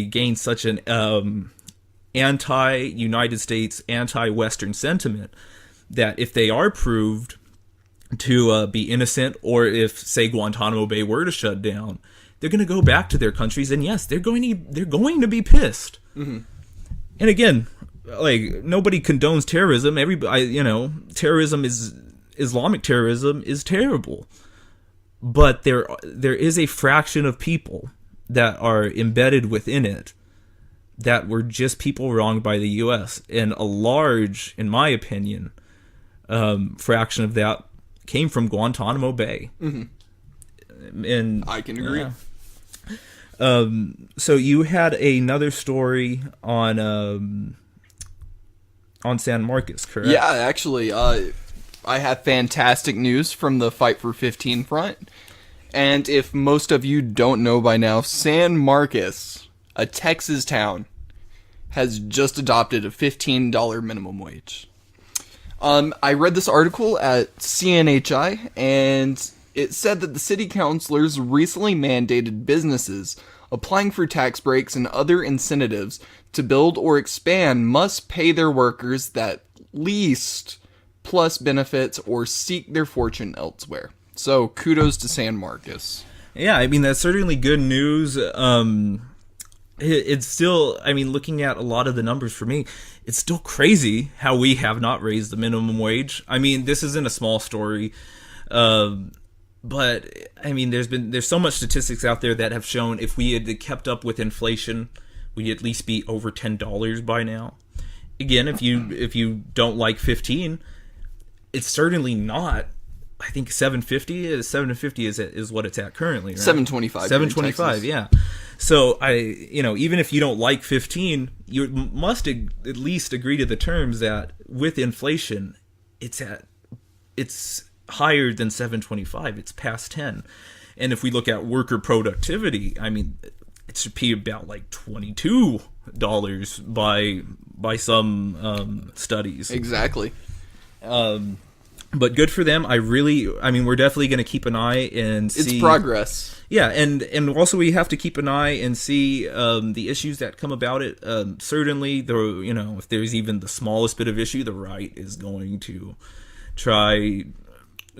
gain such an anti-United States, anti-Western sentiment that if they are proved to be innocent, or if, say, Guantanamo Bay were to shut down, they're going to go back to their countries, and yes, they're going to be pissed. Mm-hmm. And again, like, nobody condones terrorism. Everybody, terrorism Islamic terrorism is terrible. But there is a fraction of people that are embedded within it that were just people wronged by the U.S. And a large, in my opinion, fraction of that came from Guantanamo Bay. Mm-hmm. And I can agree. Yeah. So you had another story on San Marcos, correct? Yeah, actually, I have fantastic news from the Fight for 15 front. And if most of you don't know by now, San Marcos, a Texas town, has just adopted a $15 minimum wage. I read this article at CNHI, and it said that the city councilors recently mandated businesses applying for tax breaks and other incentives to build or expand must pay their workers that least plus benefits or seek their fortune elsewhere. So kudos to San Marcos. Yeah, I mean, that's certainly good news. It's still, I mean, looking at a lot of the numbers for me, it's still crazy how we have not raised the minimum wage. I mean, this isn't a small story, but I mean, there's so much statistics out there that have shown if we had kept up with inflation, we'd at least be over $10 by now. Again, if you don't like 15, it's certainly not. I think 750 is what it's at currently, right? 725. 725, yeah. So even if you don't like 15, you must at least agree to the terms that with inflation, it's higher than 725. It's past 10. And if we look at worker productivity, I mean, it should be about like $22 by some studies. Exactly. But good for them. I mean, we're definitely going to keep an eye and see. It's progress. Yeah, and also we have to keep an eye and see the issues that come about it. Certainly, if there's even the smallest bit of issue, the right is going to try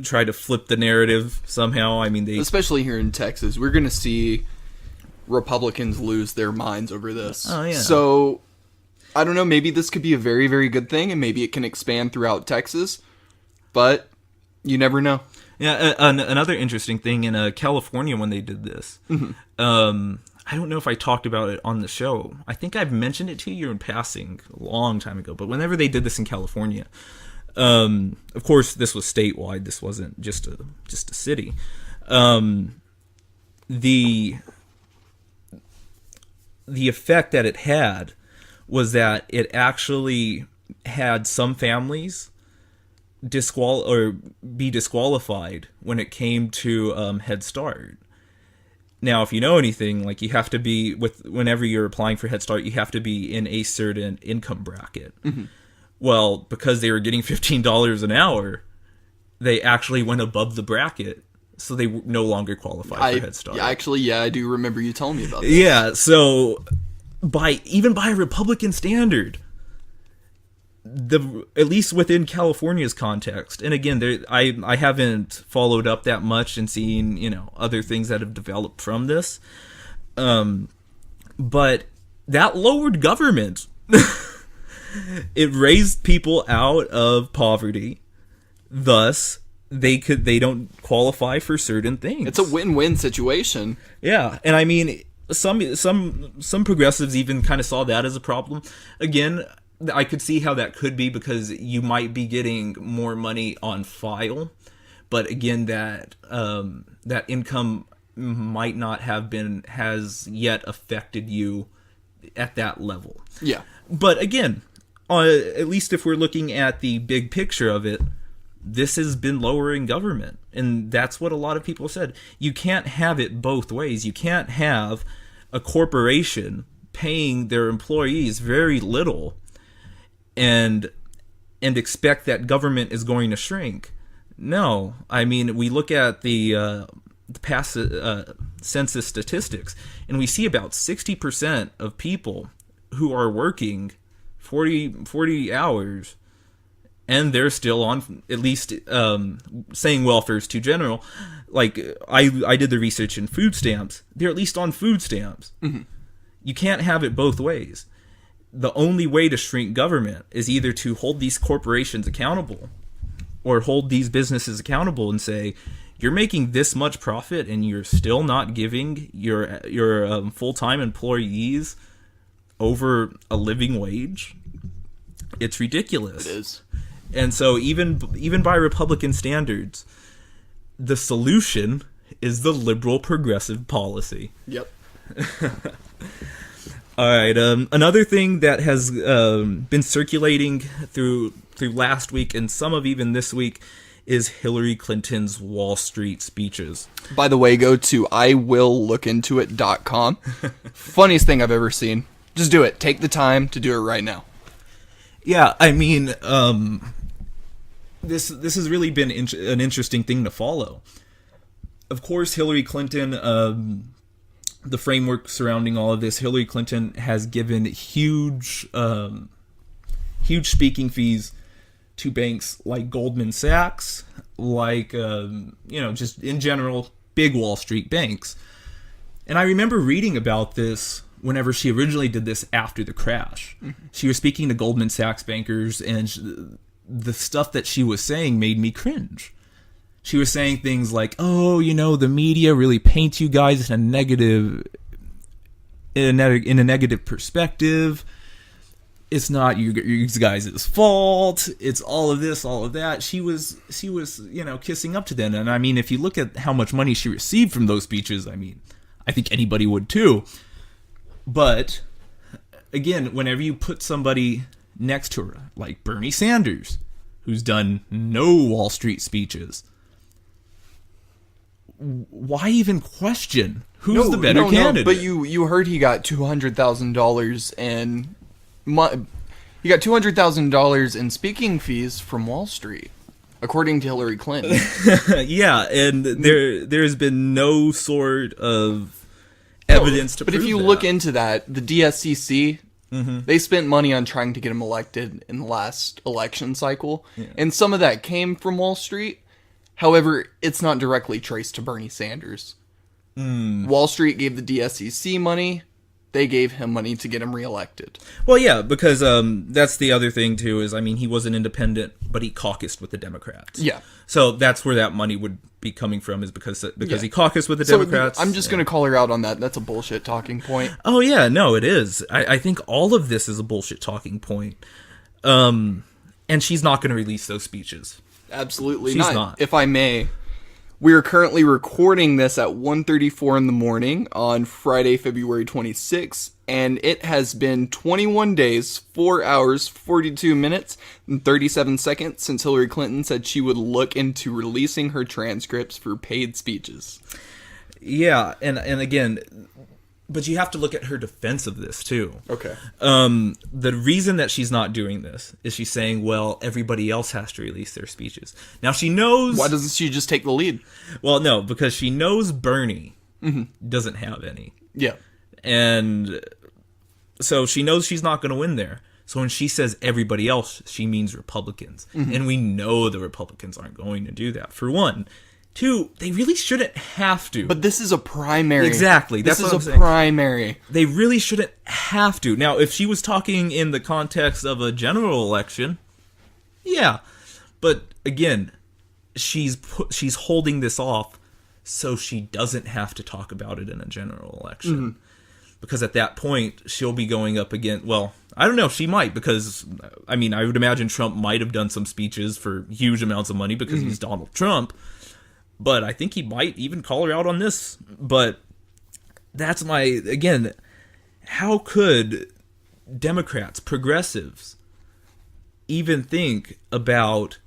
to flip the narrative somehow. I mean, especially here in Texas, we're going to see Republicans lose their minds over this. Oh, yeah. So, I don't know, maybe this could be a very, very good thing, and maybe it can expand throughout Texas, but you never know. Yeah, another interesting thing in California when they did this, I don't know if I talked about it on the show. I think I've mentioned it to you in passing a long time ago, but whenever they did this in California, of course, this was statewide. This wasn't just a city. The effect that it had was that it actually had some families be disqualified when it came to Head Start. Now, if you know anything, like you have to be whenever you're applying for Head Start, you have to be in a certain income bracket. Mm-hmm. Well, because they were getting $15 an hour, they actually went above the bracket, so they no longer qualified for Head Start. Yeah, I do remember you telling me about this. Yeah, so even by Republican standard, at least within California's context, and again, I haven't followed up that much and seen other things that have developed from this, but that lowered government. It raised people out of poverty, thus they don't qualify for certain things. It's a win-win situation. Yeah, and I mean, some progressives even kind of saw that as a problem. Again, I could see how that could be because you might be getting more money on file, but again, that income might not has yet affected you at that level. Yeah. But again, at least if we're looking at the big picture of it, this has been lowering government, and that's what a lot of people said. You can't have it both ways. You can't have a corporation paying their employees very little and expect that government is going to shrink. No, I mean, we look at the past census statistics, and we see about 60% of people who are working 40 hours, and they're still on, at least saying welfare is too general. Like, I did the research in food stamps. They're at least on food stamps. Mm-hmm. You can't have it both ways. The only way to shrink government is either to hold these corporations accountable or hold these businesses accountable and say, you're making this much profit and you're still not giving your full-time employees over a living wage. It's ridiculous. It is. And so even by Republican standards, the solution is the liberal progressive policy. Yep. All right. Another thing that has been circulating through last week and some of even this week is Hillary Clinton's Wall Street speeches. By the way, go to iwilllookintoit.com. Funniest thing I've ever seen. Just do it. Take the time to do it right now. Yeah, I mean, this has really been an interesting thing to follow. Of course, Hillary Clinton, the framework surrounding all of this, Hillary Clinton has given huge speaking fees to banks like Goldman Sachs, like just in general big Wall Street banks. And I remember reading about this whenever she originally did this after the crash. She was speaking to Goldman Sachs bankers, and the stuff that she was saying made me cringe. She was saying things like, oh, the media really paints you guys in a negative perspective. It's not you guys' fault. It's all of this, all of that. She was, kissing up to them. And I mean, if you look at how much money she received from those speeches, I mean, I think anybody would too. But again, whenever you put somebody next to her, like Bernie Sanders, who's done no Wall Street speeches, why even question who's the better candidate? But you heard he got $200,000 in he got $200,000 in speaking fees from Wall Street, according to Hillary Clinton. Yeah, and there's been no sort of evidence to prove that. But if you look into that, the DSCC, they spent money on trying to get him elected in the last election cycle, and some of that came from Wall Street. However, it's not directly traced to Bernie Sanders. Wall Street gave the DSCC money. They gave him money to get him reelected. Well, yeah, because that's the other thing, too, is, I mean, he was an independent, but he caucused with the Democrats. Yeah. So that's where that money would be coming from, is because he caucused with the Democrats. I'm just going to call her out on that. That's a bullshit talking point. Oh, yeah, no, it is. I think all of this is a bullshit talking point. And she's not going to release those speeches. Absolutely She's not. If I may, we are currently recording this at 1:34 in the morning on Friday, February 26th, and it has been 21 days, 4 hours, 42 minutes, and 37 seconds since Hillary Clinton said she would look into releasing her transcripts for paid speeches. Yeah, and again, but you have to look at her defense of this, too. Okay. The reason that she's not doing this is she's saying, well, everybody else has to release their speeches. Now, she knows... Why doesn't she just take the lead? Well, no, because she knows Bernie doesn't have any. Yeah. And so she knows she's not going to win there. So when she says everybody else, she means Republicans. And we know the Republicans aren't going to do that, for one. Two, they really shouldn't have to. But this is a primary. Exactly. This is a primary. They really shouldn't have to. Now, if she was talking in the context of a general election, yeah. But again, she's holding this off so she doesn't have to talk about it in a general election. Because at that point, she'll be going up against... Well, I don't know. She might, because, I mean, I would imagine Trump might have done some speeches for huge amounts of money because he's Donald Trump. But I think he might even call her out on this. But that's again, how could Democrats, progressives, even think about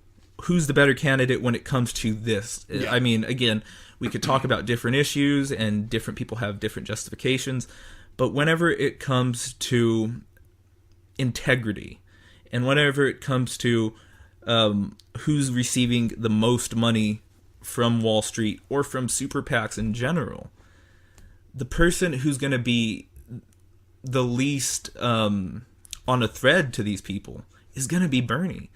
who's the better candidate when it comes to this? Yeah. I mean, again, we could talk about different issues and different people have different justifications. But whenever it comes to integrity and whenever it comes to who's receiving the most money from Wall Street or from super PACs in general, the person who's going to be the least on a thread to these people is going to be Bernie.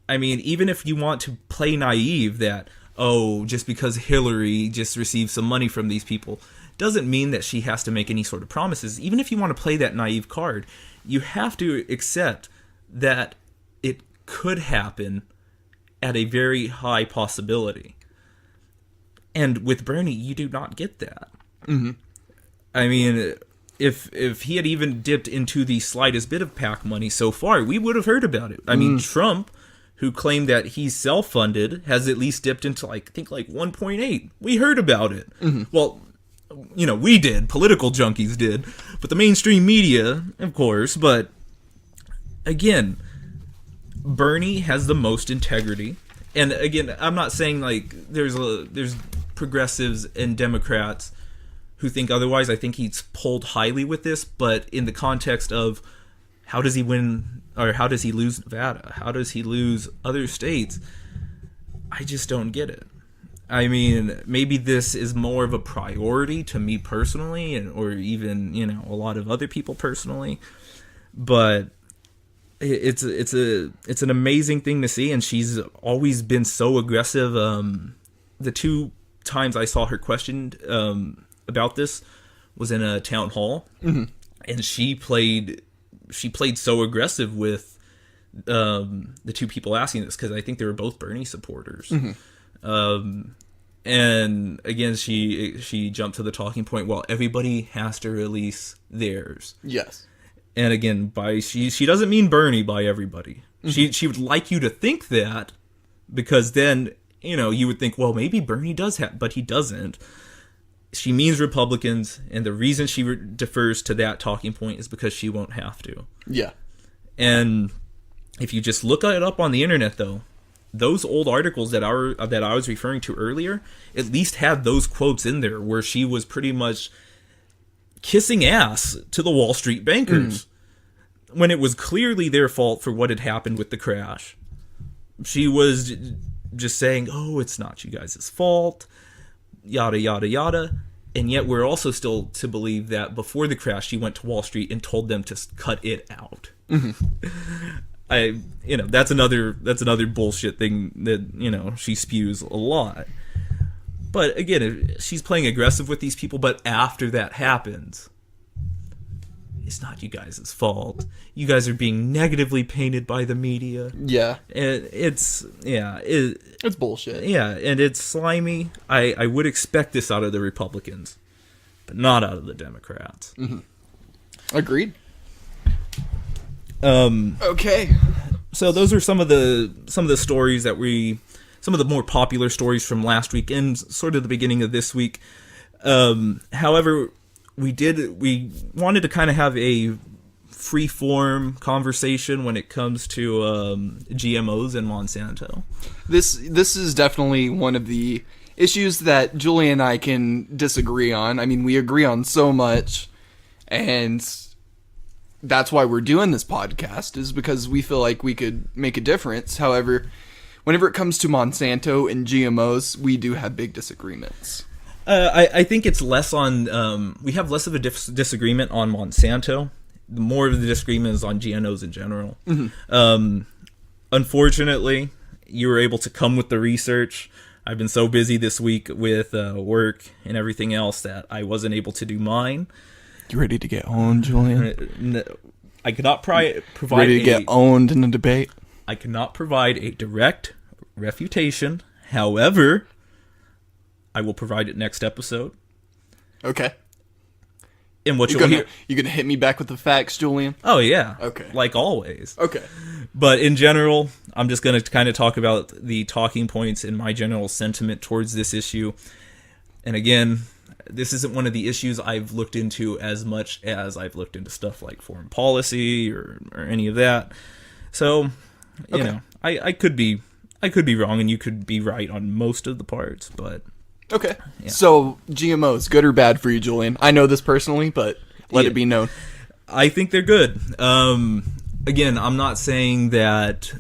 I mean, even if you want to play naive that, oh, just because Hillary just received some money from these people doesn't mean that she has to make any sort of promises. Even if you want to play that naive card, you have to accept that it could happen at a very high possibility. And with Bernie, you do not get that. I mean, if he had even dipped into the slightest bit of PAC money so far, we would have heard about it. I mean, Trump, who claimed that he's self-funded, has at least dipped into, I think 1.8. We heard about it. Well, we did. Political junkies did. But the mainstream media, of course. But, again, Bernie has the most integrity. And, again, I'm not saying, there's progressives and Democrats who think otherwise. I think he's polled highly with this, but in the context of how does he win, or how does he lose Nevada? How does he lose other states? I just don't get it. I mean, maybe this is more of a priority to me personally, or even, a lot of other people personally, but it's an amazing thing to see, and she's always been so aggressive. The two times I saw her questioned about this was in a town hall, and she played so aggressive with the two people asking this, because I think they were both Bernie supporters. And again, she jumped to the talking point, well, everybody has to release theirs. Yes. And again, she doesn't mean Bernie by everybody. She would like you to think that, because then, you would think, well, maybe Bernie does have, but he doesn't. She means Republicans, and the reason she defers to that talking point is because she won't have to. Yeah. And if you just look it up on the internet, though, those old articles that I was referring to earlier at least had those quotes in there where she was pretty much kissing ass to the Wall Street bankers when it was clearly their fault for what had happened with the crash. She was just saying, oh, it's not you guys' fault, yada, yada, yada. And yet we're also still to believe that before the crash, she went to Wall Street and told them to cut it out. That's another bullshit thing that, she spews a lot. But again, she's playing aggressive with these people, but after that happens, it's not you guys' fault. You guys are being negatively painted by the media. Yeah. And it's bullshit. Yeah, and it's slimy. I would expect this out of the Republicans, but not out of the Democrats. Agreed. Okay. So those are some of the stories that some of the more popular stories from last week and sort of the beginning of this week. However, we wanted to kind of have a free-form conversation when it comes to GMOs and Monsanto. This is definitely one of the issues that Julie and I can disagree on. I mean, we agree on so much, and that's why we're doing this podcast, is because we feel like we could make a difference. However, whenever it comes to Monsanto and GMOs, we do have big disagreements. I think it's less on, we have less of a disagreement on Monsanto. More of the disagreement is on GMOs in general. Unfortunately, you were able to come with the research. I've been so busy this week with work and everything else that I wasn't able to do mine. You ready to get owned, Julian? I could not provide. Ready to get owned in a debate? I cannot provide a direct refutation. However, I will provide it next episode. Okay. And what you'll hear, you gonna hit me back with the facts, Julian? Oh yeah. Okay. Like always. Okay. But in general, I'm just gonna kind of talk about the talking points and my general sentiment towards this issue. And again, this isn't one of the issues I've looked into as much as I've looked into stuff like foreign policy or any of that. So, you know, I could be wrong and you could be right on most of the parts, but okay. Yeah. So, GMOs, good or bad for you, Julian? I know this personally, but let it be known. I think they're good. Again, I'm not saying that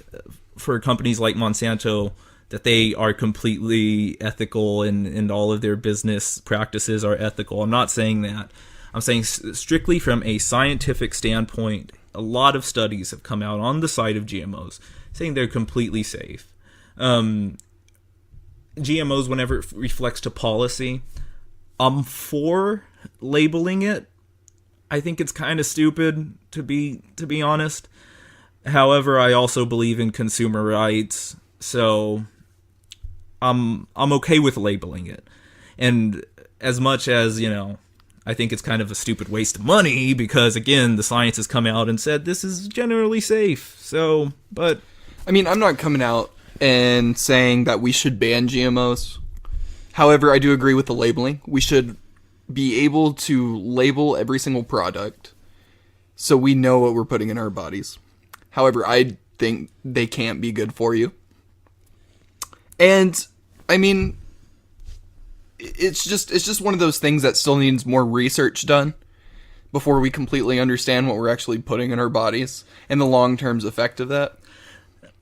for companies like Monsanto that they are completely ethical and all of their business practices are ethical. I'm not saying that. I'm saying strictly from a scientific standpoint, a lot of studies have come out on the side of GMOs saying they're completely safe. GMOs, whenever it reflects to policy, I'm for labeling it. I think it's kind of stupid, to be honest. However, I also believe in consumer rights, so I'm okay with labeling it. And as much as, I think it's kind of a stupid waste of money because, again, the science has come out and said this is generally safe. So, but I mean, I'm not coming out and saying that we should ban GMOs. However, I do agree with the labeling. We should be able to label every single product so we know what we're putting in our bodies. However, I think they can't be good for you. And I mean, it's just one of those things that still needs more research done before we completely understand what we're actually putting in our bodies and the long-term effect of that.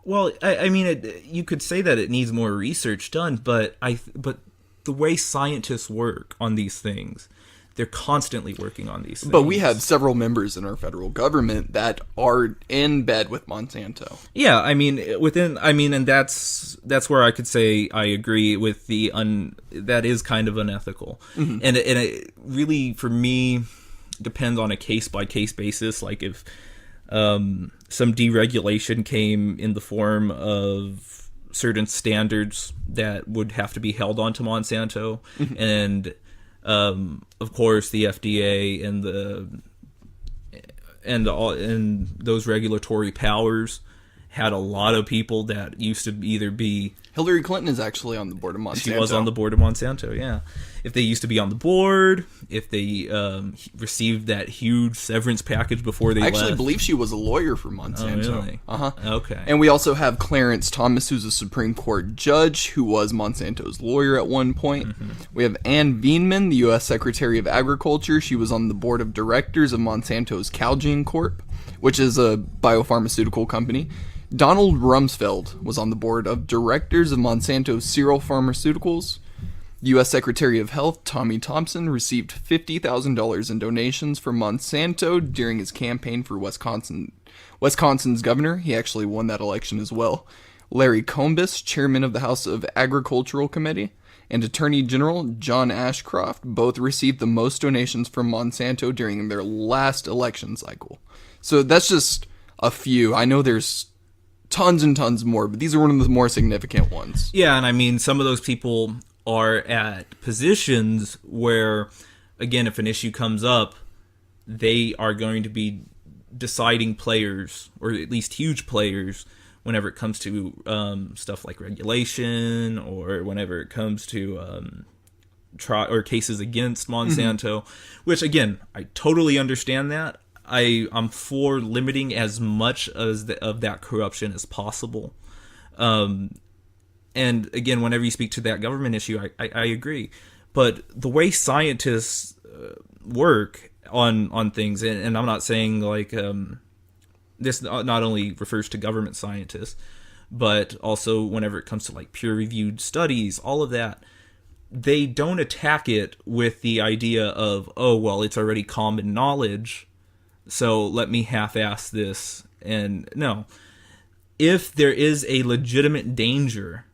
Well, I mean, you could say that it needs more research done, but the way scientists work on these things, They're constantly working on these things. But we have several members in our federal government that are in bed with Monsanto. Yeah, I mean, and that's where I could say I agree with that is kind of unethical. And it really, for me, depends on a case-by-case basis. Like if some deregulation came in the form of certain standards that would have to be held onto Monsanto, and of course the FDA and those regulatory powers had a lot of people that used to either be... Hillary Clinton is actually on the board of Monsanto. She was on the board of Monsanto, yeah. If they used to be on the board, if they received that huge severance package before they left. I actually believe she was a lawyer for Monsanto. Oh, really? Uh-huh. Okay. And we also have Clarence Thomas, who's a Supreme Court judge, who was Monsanto's lawyer at one point. We have Ann Veenman, the U.S. Secretary of Agriculture. She was on the board of directors of Monsanto's Calgene Corp., which is a biopharmaceutical company. Donald Rumsfeld was on the board of directors of Monsanto's Cereal Pharmaceuticals. U.S. Secretary of Health Tommy Thompson received $50,000 in donations from Monsanto during his campaign for Wisconsin's governor. He actually won that election as well. Larry Combis, chairman of the House of Agricultural Committee, and Attorney General John Ashcroft both received the most donations from Monsanto during their last election cycle. So that's just a few. I know there's tons and tons more, but these are one of the more significant ones. Yeah, and I mean, some of those people are at positions where, again, if an issue comes up, they are going to be deciding players, or at least huge players, whenever it comes to stuff like regulation, or whenever it comes to cases against Monsanto, which, again, I totally understand that. I'm for limiting as much of that corruption as possible. And again, whenever you speak to that government issue, I agree. But the way scientists work on things, and I'm not saying like this not only refers to government scientists, but also whenever it comes to like peer-reviewed studies, all of that, they don't attack it with the idea of, oh, well, it's already common knowledge, so let me half-ass this. And no, if there is a legitimate danger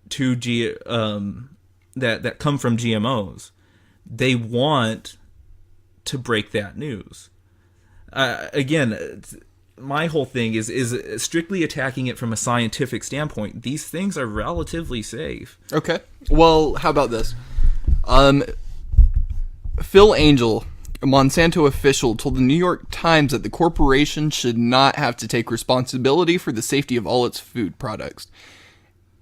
to that come from GMOs, they want to break that news. Again, my whole thing is strictly attacking it from a scientific standpoint. These things are relatively safe. Okay. Well, how about this? Phil Angel, a Monsanto official, told the New York Times that the corporation should not have to take responsibility for the safety of all its food products.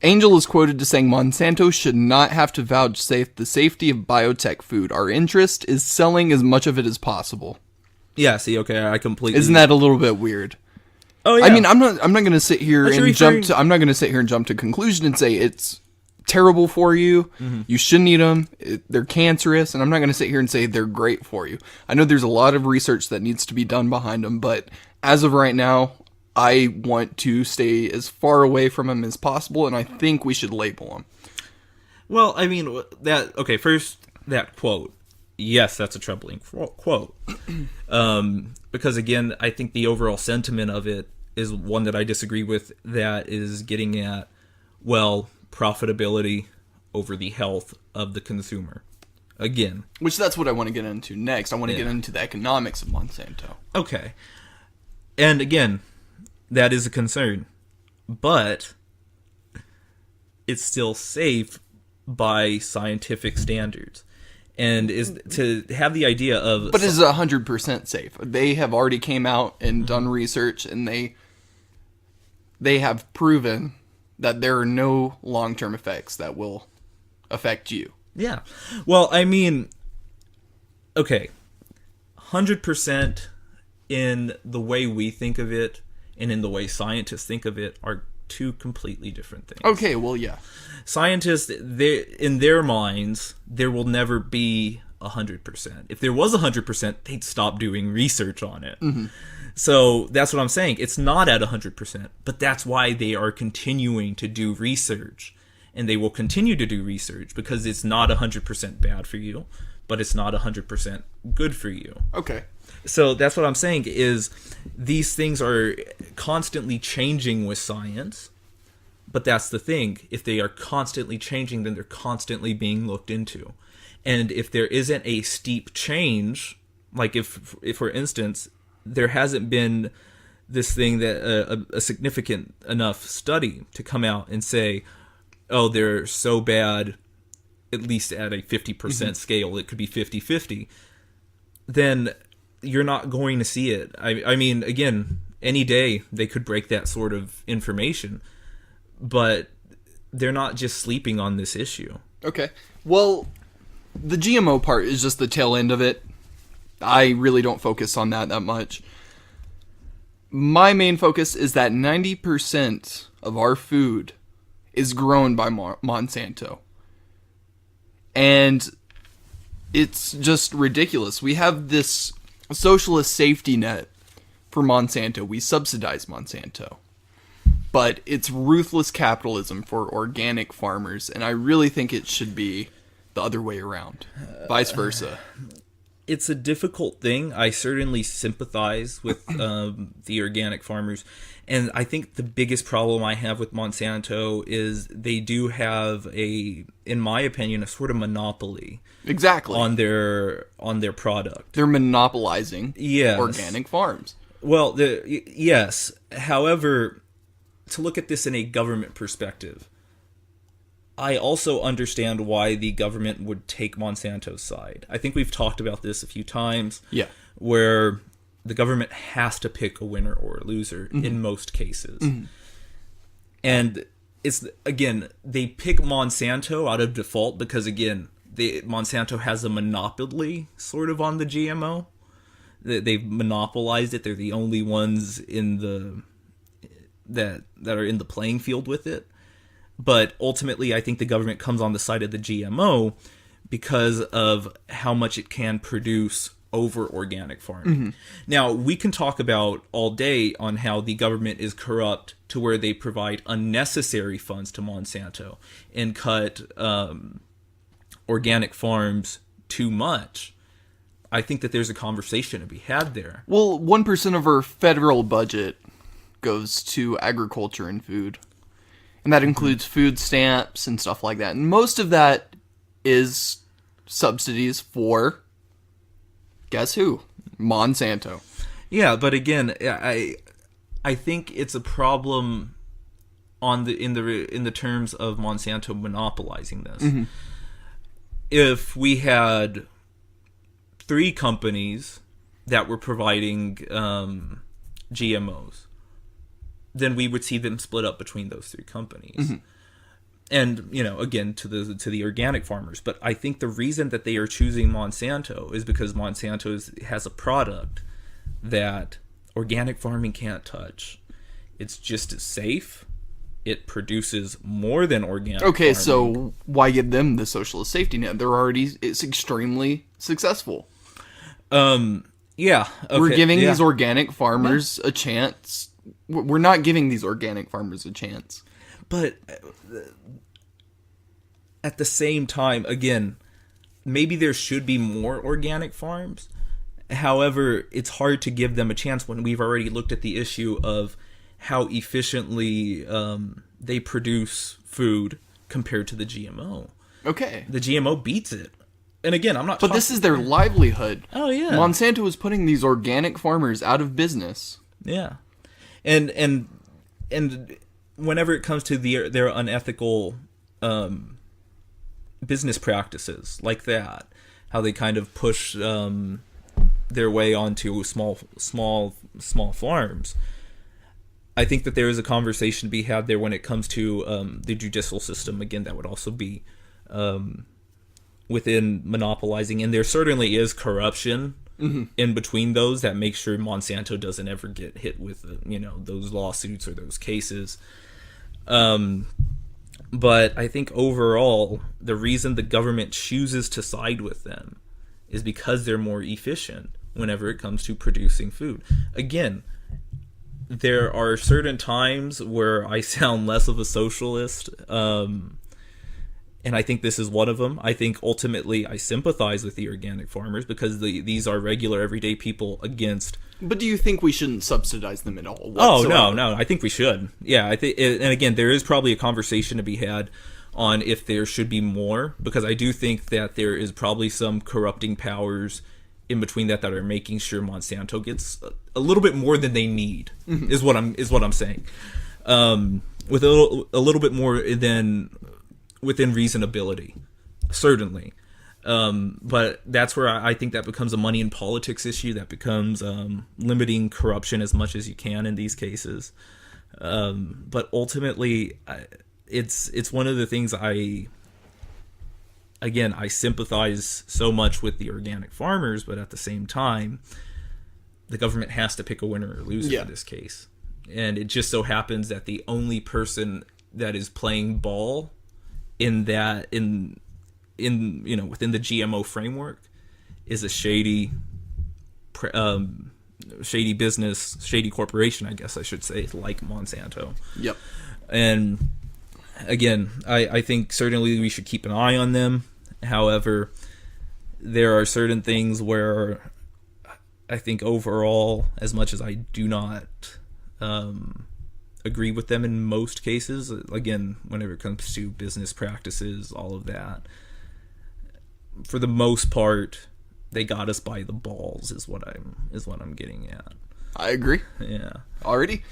Angel is quoted as saying, Monsanto should not have to vouchsafe the safety of biotech food. Our interest is selling as much of it as possible. Yeah, see, okay, I completely... Isn't that a little bit weird? Oh, yeah. I mean, I'm not going to sit here and jump to conclusion and say it's terrible for you. You shouldn't eat them. They're cancerous, and I'm not going to sit here and say they're great for you. I know there's a lot of research that needs to be done behind them, but as of right now, I want to stay as far away from them as possible, and I think we should label them. Well, I mean, first, that quote. Yes, that's a troubling quote. Because, again, I think the overall sentiment of it is one that I disagree with, that is getting at, well, profitability over the health of the consumer. Again. Which that's what I want to get into next. I want to get into the economics of Monsanto. Okay. And, again, that is a concern. But it's still safe by scientific standards. And is to have the idea of... But it's 100% safe. They have already came out and done research, and they have proven that there are no long-term effects that will affect you. Yeah. Well, I mean, okay, 100% in the way we think of it and in the way scientists think of it are two completely different things. Okay, well, yeah. Scientists, in their minds, there will never be 100%. If there was 100%, they'd stop doing research on it. So that's what I'm saying. It's not at 100%, but that's why they are continuing to do research. And they will continue to do research because it's not 100% bad for you. but it's not 100% good for you. Okay. So that's what I'm saying is these things are constantly changing with science. But that's the thing. If they are constantly changing, then they're constantly being looked into. And if there isn't a steep change, like if for instance, there hasn't been this thing that a significant enough study to come out and say, oh, they're so bad, at least at a 50% scale, it could be 50-50, then you're not going to see it. I mean, again, any day they could break that sort of information, but they're not just sleeping on this issue. Okay. Well, the GMO part is just the tail end of it. I really don't focus on that much. My main focus is that 90% of our food is grown by Monsanto. And it's just ridiculous. We have this socialist safety net for Monsanto. We subsidize Monsanto. But it's ruthless capitalism for organic farmers, and I really think it should be the other way around. Vice versa. It's a difficult thing. I certainly sympathize with the organic farmers. And I think the biggest problem I have with Monsanto is they do have in my opinion, a sort of monopoly. Exactly. On their product. They're monopolizing Yes. organic farms. Well, yes. However, to look at this in a government perspective, I also understand why the government would take Monsanto's side. I think we've talked about this a few times. Yeah. Where the government has to pick a winner or a loser in most cases. And it's, again, they pick Monsanto out of default because, again, Monsanto has a monopoly sort of on the GMO. They've monopolized it. They're the only ones that are in the playing field with it. But ultimately, I think the government comes on the side of the GMO because of how much it can produce over organic farming. Now, we can talk about all day on how the government is corrupt to where they provide unnecessary funds to Monsanto and cut organic farms too much. I think that there's a conversation to be had there. Well, 1% of our federal budget goes to agriculture and food. And that includes food stamps and stuff like that. And most of that is subsidies for, guess who? Monsanto. Yeah, but again, I think it's a problem in the terms of Monsanto monopolizing this. If we had 3 companies that were providing GMOs, then we would see them split up between those 3 companies. And, again, to the organic farmers. But I think the reason that they are choosing Monsanto is because Monsanto has a product that organic farming can't touch. It's just as safe. It produces more than organic Okay, farming. so why give them the socialist safety net? It's extremely successful. Yeah. Okay, We're giving these organic farmers a chance. We're not giving these organic farmers a chance. But at the same time, again, maybe there should be more organic farms. However, it's hard to give them a chance when we've already looked at the issue of how efficiently they produce food compared to the GMO. Okay. The GMO beats it. And again, I'm not But this is their livelihood. Oh, yeah. Monsanto is putting these organic farmers out of business. Yeah. And whenever it comes to their unethical business practices like that, how they kind of push their way onto small farms, I think that there is a conversation to be had there when it comes to the judicial system. Again, that would also be within monopolizing, and there certainly is corruption in between those that make sure Monsanto doesn't ever get hit with those lawsuits or those cases. But I think overall, the reason the government chooses to side with them is because they're more efficient whenever it comes to producing food. Again, there are certain times where I sound less of a socialist, And I think this is one of them. I think ultimately I sympathize with the organic farmers because these are regular, everyday people against. But do you think we shouldn't subsidize them at all? Oh, no. I think we should. Yeah, I think, and again, there is probably a conversation to be had on if there should be more, because I do think that there is probably some corrupting powers in between that are making sure Monsanto gets a little bit more than they need. Is what I'm saying. With a little bit more than within reasonability, certainly. But that's where I think that becomes a money and politics issue. That becomes limiting corruption as much as you can in these cases. But ultimately, it's one of the things I sympathize so much with the organic farmers, but at the same time, the government has to pick a winner or loser in this case. And it just so happens that the only person that is playing ball in within the GMO framework is a shady business, shady corporation, I guess I should say, like Monsanto. Yep. And again, I think certainly we should keep an eye on them. However, there are certain things where I think overall, as much as I do not agree with them in most cases, again, whenever it comes to business practices, all of that, for the most part, they got us by the balls, is what I'm getting at. I agree. Yeah. Alrighty.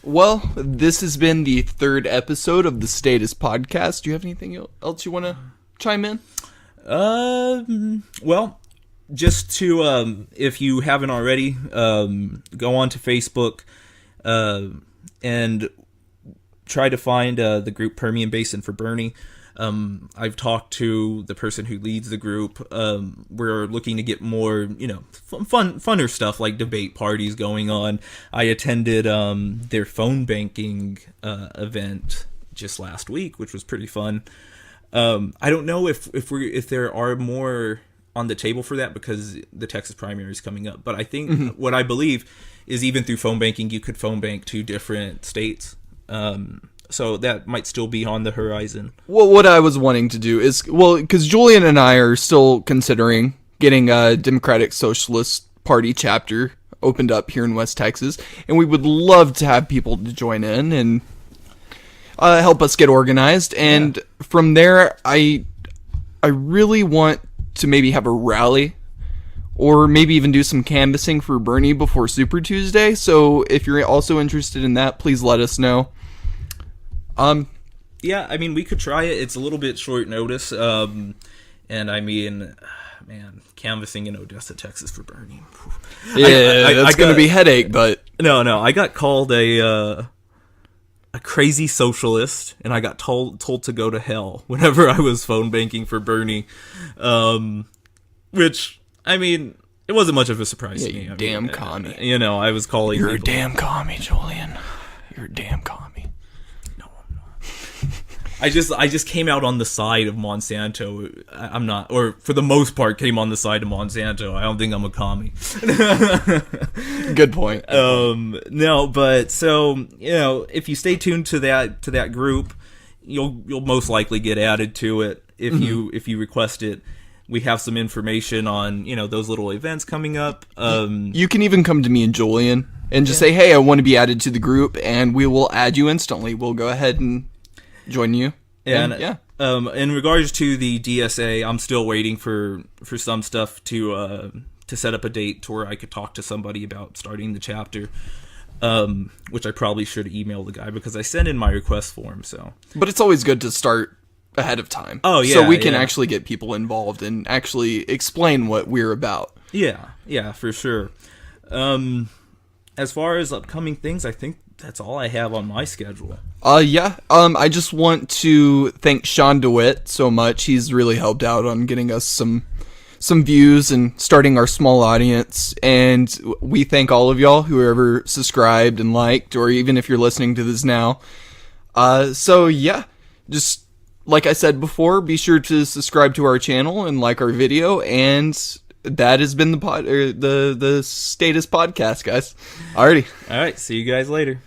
Well, this has been the third episode of the Statist podcast. Do you have anything else you want to chime in? Well, just to, if you haven't already, go on to Facebook, and try to find, the group Permian Basin for Bernie. I've talked to the person who leads the group. We're looking to get more, funner stuff like debate parties going on. I attended their phone banking event just last week, which was pretty fun. I don't know if there are more on the table for that because the Texas primary is coming up. But I think what I believe is even through phone banking, you could phone bank to different states. So that might still be on the horizon. Well, what I was wanting to do is, because Julian and I are still considering getting a Democratic Socialist Party chapter opened up here in West Texas, and we would love to have people to join in and help us get organized. And from there, I really want to maybe have a rally, or maybe even do some canvassing for Bernie before Super Tuesday. So if you're also interested in that, please let us know. Yeah, I mean, we could try it. It's a little bit short notice. And I mean, man, canvassing in Odessa, Texas for Bernie. Yeah, it's going to be headache, but... No, I got called a crazy socialist, and I got told to go to hell whenever I was phone banking for Bernie. Which, I mean, it wasn't much of a surprise to me. You damn commie. I was calling You're people. a damn commie, Julian. You're a damn commie. No, I'm not. I just came out on the side of Monsanto. I'm not, or for the most part, came on the side of Monsanto. I don't think I'm a commie. Good point. No, but so if you stay tuned to that group, you'll most likely get added to it if you request it. We have some information on those little events coming up. You can even come to me and Julian and just say, "Hey, I want to be added to the group," and we will add you instantly. We'll go ahead and join you. In regards to the DSA, I'm still waiting for some stuff to set up a date to where I could talk to somebody about starting the chapter, which I probably should email the guy because I sent in my request form. So, but it's always good to start ahead of time. Oh yeah, so we can actually get people involved and actually explain what we're about. Yeah, for sure. As far as upcoming things, I think that's all I have on my schedule. I just want to thank Sean DeWitt so much. He's really helped out on getting us some views and starting our small audience. And we thank all of y'all who ever subscribed and liked, or even if you're listening to this now. Just like I said before, be sure to subscribe to our channel and like our video. And that has been the Statist podcast, guys. Alrighty. All right. See you guys later.